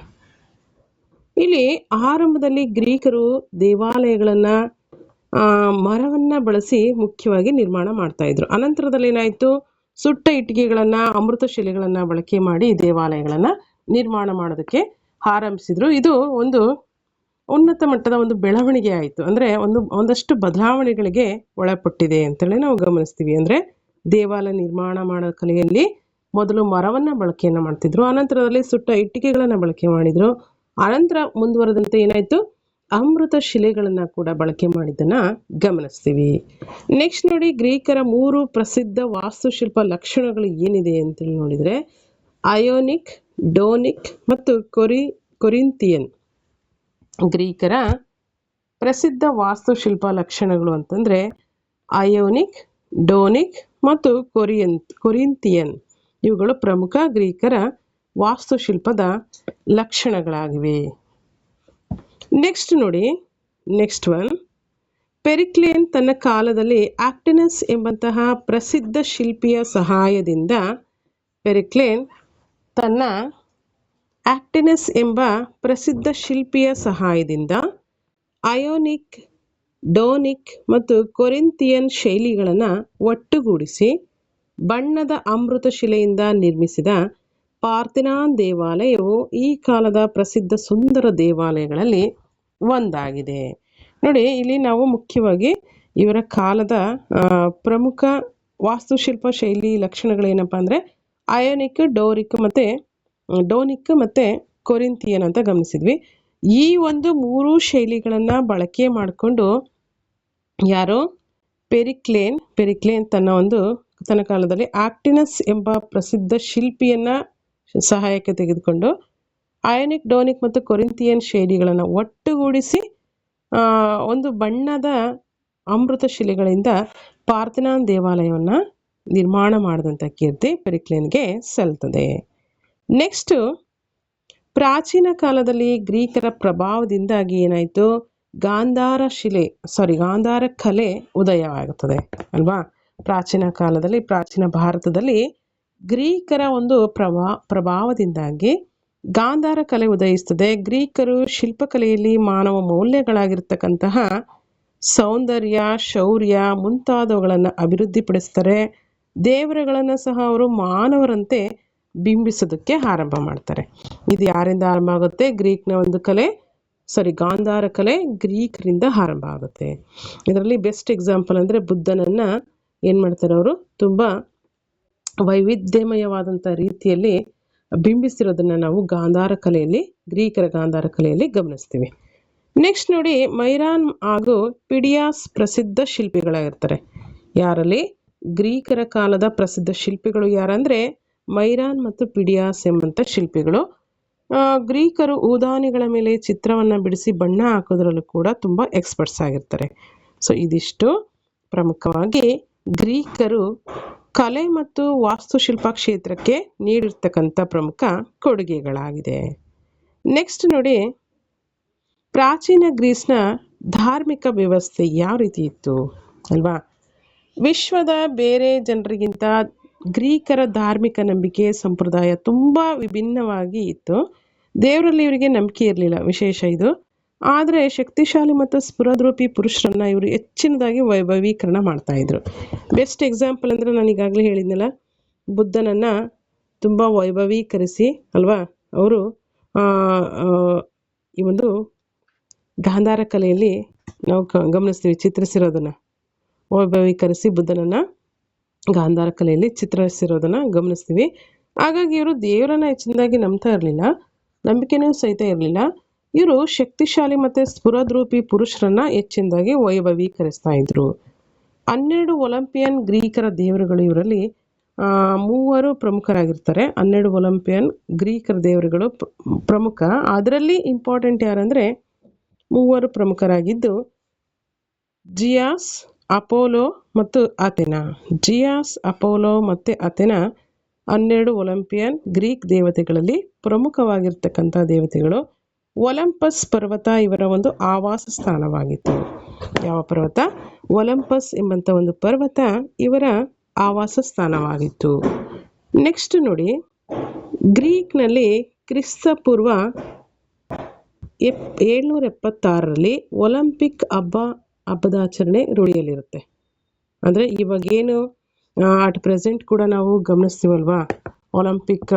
ಇಲ್ಲಿ ಆರಂಭದಲ್ಲಿ ಗ್ರೀಕರು ದೇವಾಲಯಗಳನ್ನು ಮರವನ್ನು ಬಳಸಿ ಮುಖ್ಯವಾಗಿ ನಿರ್ಮಾಣ ಮಾಡ್ತಾ ಇದ್ರು. ಅನಂತರದಲ್ಲಿ ಏನಾಯಿತು, ಸುಟ್ಟ ಇಟ್ಟಿಗೆಗಳನ್ನು, ಅಮೃತ ಶಿಲೆಗಳನ್ನು ಬಳಕೆ ಮಾಡಿ ದೇವಾಲಯಗಳನ್ನು ನಿರ್ಮಾಣ ಮಾಡೋದಕ್ಕೆ ಆರಂಭಿಸಿದ್ರು. ಇದು ಒಂದು ಉನ್ನತ ಮಟ್ಟದ ಒಂದು ಬೆಳವಣಿಗೆ ಆಯಿತು. ಅಂದರೆ ಒಂದಷ್ಟು ಬದಲಾವಣೆಗಳಿಗೆ ಒಳಪಟ್ಟಿದೆ ಅಂತೇಳಿ ನಾವು ಗಮನಿಸ್ತೀವಿ. ಅಂದರೆ ದೇವಾಲಯ ನಿರ್ಮಾಣ ಮಾಡೋ ಕಲೆಯಲ್ಲಿ ಮೊದಲು ಮರವನ್ನು ಬಳಕೆಯನ್ನು ಮಾಡ್ತಿದ್ರು, ಅನಂತರದಲ್ಲಿ ಸುಟ್ಟ ಇಟ್ಟಿಗೆಗಳನ್ನು ಬಳಕೆ ಮಾಡಿದರು. ಅನಂತರ ಮುಂದುವರೆದಂತೆ ಏನಾಯಿತು, ಅಮೃತ ಶಿಲೆಗಳನ್ನು ಕೂಡ ಬಳಕೆ ಮಾಡಿದ್ದನ್ನು ಗಮನಿಸ್ತೀವಿ. ನೆಕ್ಸ್ಟ್ ನೋಡಿ, ಗ್ರೀಕರ 3 ಪ್ರಸಿದ್ಧ ವಾಸ್ತುಶಿಲ್ಪ ಲಕ್ಷಣಗಳು ಏನಿದೆ ಅಂತೇಳಿ ನೋಡಿದರೆ ಅಯೋನಿಕ್, ಡೋನಿಕ್ ಮತ್ತು ಕೊರಿಂಥಿಯನ್. ಗ್ರೀಕರ ಪ್ರಸಿದ್ಧ ವಾಸ್ತುಶಿಲ್ಪ ಲಕ್ಷಣಗಳು ಅಂತಂದರೆ ಅಯೋನಿಕ್, ಡೋನಿಕ್ ಮತ್ತು ಕೊರಿಂಥಿಯನ್. ಇವುಗಳು ಪ್ರಮುಖ ಗ್ರೀಕರ ವಾಸ್ತುಶಿಲ್ಪದ ಲಕ್ಷಣಗಳಾಗಿವೆ. ನೆಕ್ಸ್ಟ್ ನೋಡಿ, ನೆಕ್ಸ್ಟ್ ಒನ್, ಪೆರಿಕ್ಲೇನ್ ತನ್ನ ಕಾಲದಲ್ಲಿ ಆಕ್ಟಿನಸ್ ಎಂಬಂತಹ ಪ್ರಸಿದ್ಧ ಶಿಲ್ಪಿಯ ಸಹಾಯದಿಂದ ಅಯೋನಿಕ್, ಡೋನಿಕ್ ಮತ್ತು ಕೊರಿಂಥಿಯನ್ ಶೈಲಿಗಳನ್ನು ಒಟ್ಟುಗೂಡಿಸಿ ಬಣ್ಣದ ಅಮೃತ ಶಿಲೆಯಿಂದ ನಿರ್ಮಿಸಿದ ಪಾರ್ಥೆನಾನ್ ದೇವಾಲಯವು ಈ ಕಾಲದ ಪ್ರಸಿದ್ಧ ಸುಂದರ ದೇವಾಲಯಗಳಲ್ಲಿ ಒಂದಾಗಿದೆ. ನೋಡಿ, ಇಲ್ಲಿ ನಾವು ಮುಖ್ಯವಾಗಿ ಇವರ ಕಾಲದ ಪ್ರಮುಖ ವಾಸ್ತುಶಿಲ್ಪ ಶೈಲಿ ಲಕ್ಷಣಗಳೇನಪ್ಪ ಅಂದರೆ ಅಯೋನಿಕ್, ಡೋನಿಕ್ ಮತ್ತು ಕೊರಿಂಥಿಯನ್ ಅಂತ ಗಮನಿಸಿದ್ವಿ. ಈ ಒಂದು 3 ಶೈಲಿಗಳನ್ನು ಬಳಕೆ ಮಾಡಿಕೊಂಡು ಯಾರು ಪೆರಿಕ್ಲೇನ್ ತನ್ನ ಕಾಲದಲ್ಲಿ ಆಕ್ಟಿನಸ್ ಎಂಬ ಪ್ರಸಿದ್ಧ ಶಿಲ್ಪಿಯನ್ನ ಸಹಾಯಕ್ಕೆ ತೆಗೆದುಕೊಂಡು ಅಯೋನಿಕ್, ಡೋನಿಕ್ ಮತ್ತು ಕೊರಿಂಥಿಯನ್ ಶೈಲಿಗಳನ್ನು ಒಟ್ಟುಗೂಡಿಸಿ ಒಂದು ಬಣ್ಣದ ಅಮೃತ ಶಿಲೆಗಳಿಂದ ಪಾರ್ಥೆನಾನ್ ದೇವಾಲಯವನ್ನು ನಿರ್ಮಾಣ ಮಾಡಿದಂಥ ಕೀರ್ತಿ ಪೆರಿಕ್ಲೇನ್ಗೆ ಸಲ್ತದೆ. ನೆಕ್ಸ್ಟು, ಪ್ರಾಚೀನ ಕಾಲದಲ್ಲಿ ಗ್ರೀಕರ ಪ್ರಭಾವದಿಂದಾಗಿ ಏನಾಯಿತು, ಗಾಂಧಾರ ಕಲೆ ಉದಯವಾಗುತ್ತದೆ ಅಲ್ವಾ. ಪ್ರಾಚೀನ ಕಾಲದಲ್ಲಿ, ಪ್ರಾಚೀನ ಭಾರತದಲ್ಲಿ ಗ್ರೀಕರ ಒಂದು ಪ್ರಭಾವದಿಂದಾಗಿ ಗಾಂಧಾರ ಕಲೆ ಉದಯಿಸ್ತದೆ. ಗ್ರೀಕರು ಶಿಲ್ಪಕಲೆಯಲ್ಲಿ ಮಾನವ ಮೌಲ್ಯಗಳಾಗಿರ್ತಕ್ಕಂತಹ ಸೌಂದರ್ಯ, ಶೌರ್ಯ ಮುಂತಾದವುಗಳನ್ನು ಅಭಿವೃದ್ಧಿಪಡಿಸ್ತಾರೆ. ದೇವರುಗಳನ್ನು ಸಹ ಅವರು ಮಾನವರಂತೆ ಬಿಂಬಿಸೋದಕ್ಕೆ ಆರಂಭ ಮಾಡ್ತಾರೆ. ಇದು ಯಾರಿಂದ ಆರಂಭ ಆಗುತ್ತೆ? ಗಾಂಧಾರ ಕಲೆ ಗ್ರೀಕರಿಂದ ಆರಂಭ ಆಗುತ್ತೆ. ಇದರಲ್ಲಿ ಬೆಸ್ಟ್ ಎಕ್ಸಾಂಪಲ್ ಅಂದರೆ ಬುದ್ಧನನ್ನು ಏನು ಮಾಡ್ತಾರೆ, ಅವರು ತುಂಬ ವೈವಿಧ್ಯಮಯವಾದಂಥ ರೀತಿಯಲ್ಲಿ ಬಿಂಬಿಸಿರೋದನ್ನು ನಾವು ಗ್ರೀಕರ ಗಾಂಧಾರ ಕಲೆಯಲ್ಲಿ ಗಮನಿಸ್ತೀವಿ. ನೆಕ್ಸ್ಟ್ ನೋಡಿ, ಮೈರಾನ್ ಹಾಗೂ ಪಿಡಿಯಾಸ್ ಪ್ರಸಿದ್ಧ ಶಿಲ್ಪಿಗಳಾಗಿರ್ತಾರೆ. ಯಾರಲ್ಲಿ? ಗ್ರೀಕರ ಕಾಲದ ಪ್ರಸಿದ್ಧ ಶಿಲ್ಪಿಗಳು ಯಾರಂದರೆ ಮೈರಾನ್ ಮತ್ತು ಪಿಡಿಯಾಸ್ ಎಂಬಂಥ ಶಿಲ್ಪಿಗಳು. ಗ್ರೀಕರು ಊದಾನಿಗಳ ಮೇಲೆ ಚಿತ್ರವನ್ನು ಬಿಡಿಸಿ ಬಣ್ಣ ಹಾಕೋದ್ರಲ್ಲೂ ಕೂಡ ತುಂಬ ಎಕ್ಸ್ಪರ್ಟ್ಸ್ ಆಗಿರ್ತಾರೆ. ಸೊ ಇದಿಷ್ಟು ಪ್ರಮುಖವಾಗಿ ಗ್ರೀಕರು ಕಲೆ ಮತ್ತು ವಾಸ್ತುಶಿಲ್ಪ ಕ್ಷೇತ್ರಕ್ಕೆ ನೀಡಿರ್ತಕ್ಕಂಥ ಪ್ರಮುಖ ಕೊಡುಗೆಗಳಾಗಿದೆ. ನೆಕ್ಸ್ಟ್ ನೋಡಿ, ಪ್ರಾಚೀನ ಗ್ರೀಸ್ನ ಧಾರ್ಮಿಕ ವ್ಯವಸ್ಥೆ ಯಾವ ರೀತಿ ಇತ್ತು ಅಲ್ವಾ. ವಿಶ್ವದ ಬೇರೆ ಜನರಿಗಿಂತ ಗ್ರೀಕರ ಧಾರ್ಮಿಕ ನಂಬಿಕೆ ಸಂಪ್ರದಾಯ ತುಂಬ ವಿಭಿನ್ನವಾಗಿ ಇತ್ತು. ದೇವರಲ್ಲಿ ಇವರಿಗೆ ನಂಬಿಕೆ ಇರಲಿಲ್ಲ, ವಿಶೇಷ ಇದು. ಆದರೆ ಶಕ್ತಿಶಾಲಿ ಮತ್ತು ಸ್ಫುರದ್ರೂಪಿ ಪುರುಷರನ್ನು ಇವರು ಹೆಚ್ಚಿನದಾಗಿ ವೈಭವೀಕರಣ ಮಾಡ್ತಾಯಿದ್ರು. ಬೆಸ್ಟ್ ಎಕ್ಸಾಂಪಲ್ ಅಂದರೆ ನಾನು ಈಗಾಗಲೇ ಹೇಳಿದ್ನಲ್ಲ, ಬುದ್ಧನನ್ನು ತುಂಬ ವೈಭವೀಕರಿಸಿ ಅಲ್ವಾ, ಅವರು ಈ ಒಂದು ಗಾಂಧಾರ ಕಲೆಯಲ್ಲಿ ನಾವು ಗಮನಿಸ್ತೀವಿ, ಚಿತ್ರಿಸಿರೋದನ್ನು ವೈಭವೀಕರಿಸಿ ಬುದ್ಧನನ್ನು ಗಾಂಧಾರ ಕಲೆಯಲ್ಲಿ ಚಿತ್ರಿಸಿರೋದನ್ನು ಗಮನಿಸ್ತೀವಿ. ಹಾಗಾಗಿ ಇವರು ದೇವರನ್ನು ಹೆಚ್ಚಿನದಾಗಿ ನಂಬ್ತಾ ಇರಲಿಲ್ಲ, ನಂಬಿಕೆನೂ ಸಹಿತ ಇರಲಿಲ್ಲ. ಇವರು ಶಕ್ತಿಶಾಲಿ ಮತ್ತು ಸ್ಫುರದ್ರೂಪಿ ಪುರುಷರನ್ನು ಹೆಚ್ಚಿನದಾಗಿ ವೈಭವೀಕರಿಸ್ತಾ ಇದ್ರು. 12 ಒಲಿಂಪಿಯನ್ ಗ್ರೀಕರ ದೇವರುಗಳು ಇವರಲ್ಲಿ 3 ಪ್ರಮುಖರಾಗಿರ್ತಾರೆ. 12 ಒಲಿಂಪಿಯನ್ ಗ್ರೀಕರ ದೇವರುಗಳು ಪ್ರಮುಖ. ಅದರಲ್ಲಿ ಇಂಪಾರ್ಟೆಂಟ್ ಯಾರಂದರೆ 3 ಪ್ರಮುಖರಾಗಿದ್ದು ಜಿಯಾಸ್, ಅಪೋಲೋ ಮತ್ತು ಅಥೆನಾ. ಜಿಯಾಸ್, ಅಪೋಲೋ ಮತ್ತು ಅಥೆನಾ 12 ಒಲಿಂಪಿಯನ್ ಗ್ರೀಕ್ ದೇವತೆಗಳಲ್ಲಿ ಪ್ರಮುಖವಾಗಿರ್ತಕ್ಕಂಥ ದೇವತೆಗಳು. ಒಲಂಪಸ್ ಪರ್ವತ ಇವರ ಒಂದು ಆವಾಸ ಸ್ಥಾನವಾಗಿತ್ತು. ಯಾವ ಪರ್ವತ? ಒಲಂಪಸ್ ಎಂಬಂಥ ಒಂದು ಪರ್ವತ ಇವರ ಆವಾಸ ಸ್ಥಾನವಾಗಿತ್ತು. ನೆಕ್ಸ್ಟ್ ನೋಡಿ, ಗ್ರೀಕ್ನಲ್ಲಿ ಕ್ರಿಸ್ತಪೂರ್ವ 776ರಲ್ಲಿ ಒಲಿಂಪಿಕ್ ಹಬ್ಬದಾಚರಣೆ ರೂಢಿಯಲ್ಲಿರುತ್ತೆ. ಅಂದರೆ ಇವಾಗೇನು ಅಟ್ ಪ್ರೆಸೆಂಟ್ ಕೂಡ ನಾವು ಗಮನಿಸ್ತೀವಲ್ವಾ ಒಲಿಂಪಿಕ್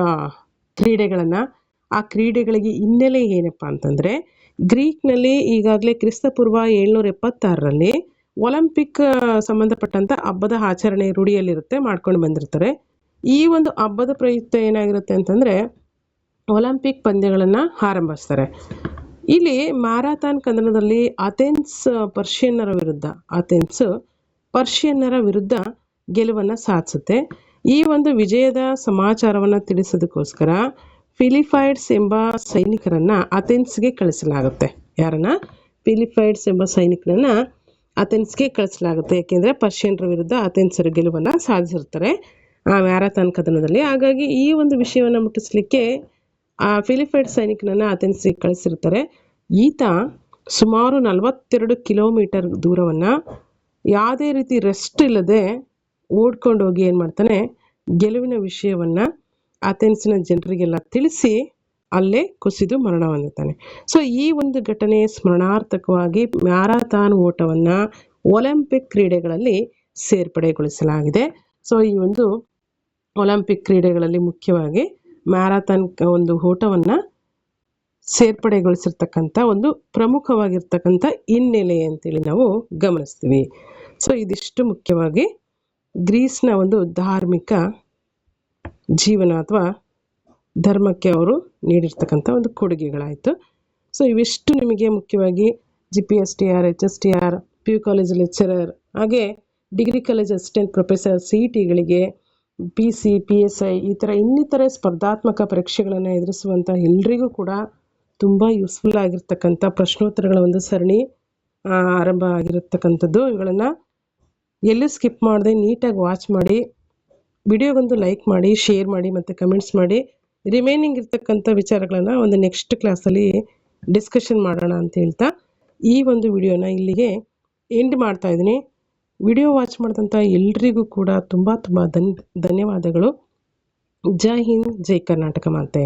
ಕ್ರೀಡೆಗಳನ್ನು. ಆ ಕ್ರೀಡೆಗಳಿಗೆ ಹಿನ್ನೆಲೆ ಏನಪ್ಪ ಅಂತಂದರೆ, ಗ್ರೀಕ್ನಲ್ಲಿ ಈಗಾಗಲೇ ಕ್ರಿಸ್ತಪೂರ್ವ 776ರಲ್ಲಿ ಒಲಿಂಪಿಕ್ ಸಂಬಂಧಪಟ್ಟಂಥ ಹಬ್ಬದ ಆಚರಣೆ ರೂಢಿಯಲ್ಲಿರುತ್ತೆ, ಮಾಡ್ಕೊಂಡು ಬಂದಿರ್ತಾರೆ. ಈ ಒಂದು ಹಬ್ಬದ ಪ್ರಯುಕ್ತ ಏನಾಗಿರುತ್ತೆ ಅಂತಂದರೆ ಒಲಿಂಪಿಕ್ ಪಂದ್ಯಗಳನ್ನು ಆರಂಭಿಸ್ತಾರೆ. ಇಲ್ಲಿ ಮ್ಯಾರಥಾನ್ ಕದನದಲ್ಲಿ ಅಥೆನ್ಸ್ ಪರ್ಷಿಯನ್ನರ ವಿರುದ್ಧ ಗೆಲುವನ್ನು ಸಾಧಿಸುತ್ತೆ. ಈ ಒಂದು ವಿಜಯದ ಸಮಾಚಾರವನ್ನು ತಿಳಿಸೋದಕ್ಕೋಸ್ಕರ ಫಿಲಿಪೈಡ್ಸ್ ಎಂಬ ಸೈನಿಕರನ್ನು ಅಥೆನ್ಸ್ಗೆ ಕಳಿಸಲಾಗುತ್ತೆ. ಯಾರನ್ನ? ಫಿಲಿಪೈಡ್ಸ್ ಎಂಬ ಸೈನಿಕರನ್ನು ಅಥೆನ್ಸ್ಗೆ ಕಳಿಸಲಾಗುತ್ತೆ. ಏಕೆಂದರೆ ಪರ್ಷಿಯನ್ರ ವಿರುದ್ಧ ಅಥೆನ್ಸರು ಗೆಲುವನ್ನು ಸಾಧಿಸಿರ್ತಾರೆ ಆ ಮ್ಯಾರಥಾನ್ ಕದನದಲ್ಲಿ. ಹಾಗಾಗಿ ಈ ಒಂದು ವಿಷಯವನ್ನು ಮುಟ್ಟಿಸ್ಲಿಕ್ಕೆ ಆ ಫಿಲಿಪೈಡ್ ಸೈನಿಕನನ್ನು ಅಥೆನ್ಸ್ಗೆ ಕಳಿಸಿರ್ತಾರೆ. ಈತ ಸುಮಾರು 42 ಕಿಲೋಮೀಟರ್ ದೂರವನ್ನು ಯಾವುದೇ ರೀತಿ ರೆಸ್ಟ್ ಇಲ್ಲದೆ ಓಡ್ಕೊಂಡು ಹೋಗಿ ಏನು ಮಾಡ್ತಾನೆ, ಗೆಲುವಿನ ವಿಷಯವನ್ನು ಅಥೆನ್ಸ್ನ ಜನರಿಗೆಲ್ಲ ತಿಳಿಸಿ ಅಲ್ಲೇ ಕುಸಿದು ಮರಣ ಹೊಂದುತ್ತಾನೆ. ಸೊ ಈ ಒಂದು ಘಟನೆ ಸ್ಮರಣಾರ್ಥಕವಾಗಿ ಮ್ಯಾರಥಾನ್ ಓಟವನ್ನು ಒಲಿಂಪಿಕ್ ಕ್ರೀಡೆಗಳಲ್ಲಿ ಸೇರ್ಪಡೆಗೊಳಿಸಲಾಗಿದೆ. ಸೊ ಈ ಒಂದು ಒಲಿಂಪಿಕ್ ಕ್ರೀಡೆಗಳಲ್ಲಿ ಮುಖ್ಯವಾಗಿ ಮ್ಯಾರಥಾನ್ ಒಂದು ಓಟವನ್ನು ಸೇರ್ಪಡೆಗೊಳಿಸಿರ್ತಕ್ಕಂಥ ಒಂದು ಪ್ರಮುಖವಾಗಿರ್ತಕ್ಕಂಥ ಹಿನ್ನೆಲೆ ಅಂತೇಳಿ ನಾವು ಗಮನಿಸ್ತೀವಿ. ಸೊ ಇದಿಷ್ಟು ಮುಖ್ಯವಾಗಿ ಗ್ರೀಸ್ನ ಒಂದು ಧಾರ್ಮಿಕ ಜೀವನ ಅಥವಾ ಧರ್ಮಕ್ಕೆ ಅವರು ನೀಡಿರ್ತಕ್ಕಂಥ ಒಂದು ಕೊಡುಗೆಗಳಾಯಿತು. ಸೊ ಇವಿಷ್ಟು ನಿಮಗೆ ಮುಖ್ಯವಾಗಿ GPSTR, HSTR, PU college lecturer, ಹಾಗೆ ಡಿಗ್ರಿ ಕಾಲೇಜ್ ಅಸಿಸ್ಟೆಂಟ್ ಪ್ರೊಫೆಸರ್, CETಗಳಿಗೆ, PC, PSI ಈ ಥರ ಇನ್ನಿತರೆ ಸ್ಪರ್ಧಾತ್ಮಕ ಪರೀಕ್ಷೆಗಳನ್ನು ಎದುರಿಸುವಂಥ ಎಲ್ರಿಗೂ ಕೂಡ ತುಂಬ ಯೂಸ್ಫುಲ್ ಆಗಿರ್ತಕ್ಕಂಥ ಪ್ರಶ್ನೋತ್ತರಗಳ ಒಂದು ಸರಣಿ ಆರಂಭ ಆಗಿರತಕ್ಕಂಥದ್ದು. ಇವುಗಳನ್ನು ಎಲ್ಲೂ ಸ್ಕಿಪ್ ಮಾಡದೆ ನೀಟಾಗಿ ವಾಚ್ ಮಾಡಿ, ವಿಡಿಯೋಗೊಂದು ಲೈಕ್ ಮಾಡಿ, ಶೇರ್ ಮಾಡಿ ಮತ್ತು ಕಮೆಂಟ್ಸ್ ಮಾಡಿ. ರಿಮೈನಿಂಗ್ ಇರ್ತಕ್ಕಂಥ ವಿಚಾರಗಳನ್ನು ಒಂದು ನೆಕ್ಸ್ಟ್ ಕ್ಲಾಸಲ್ಲಿ ಡಿಸ್ಕಷನ್ ಮಾಡೋಣ ಅಂತ ಹೇಳ್ತಾ ಈ ಒಂದು ವಿಡಿಯೋನ ಇಲ್ಲಿಗೆ ಎಂಡ್ ಮಾಡ್ತಾ ಇದ್ದೀನಿ. ವಿಡಿಯೋ ವಾಚ್ ಮಾಡಿದಂಥ ಎಲ್ರಿಗೂ ಕೂಡ ತುಂಬ ಧನ್ಯವಾದಗಳು. ಜೈ ಹಿಂದ್, ಜೈ ಕರ್ನಾಟಕ ಮಾತೆ.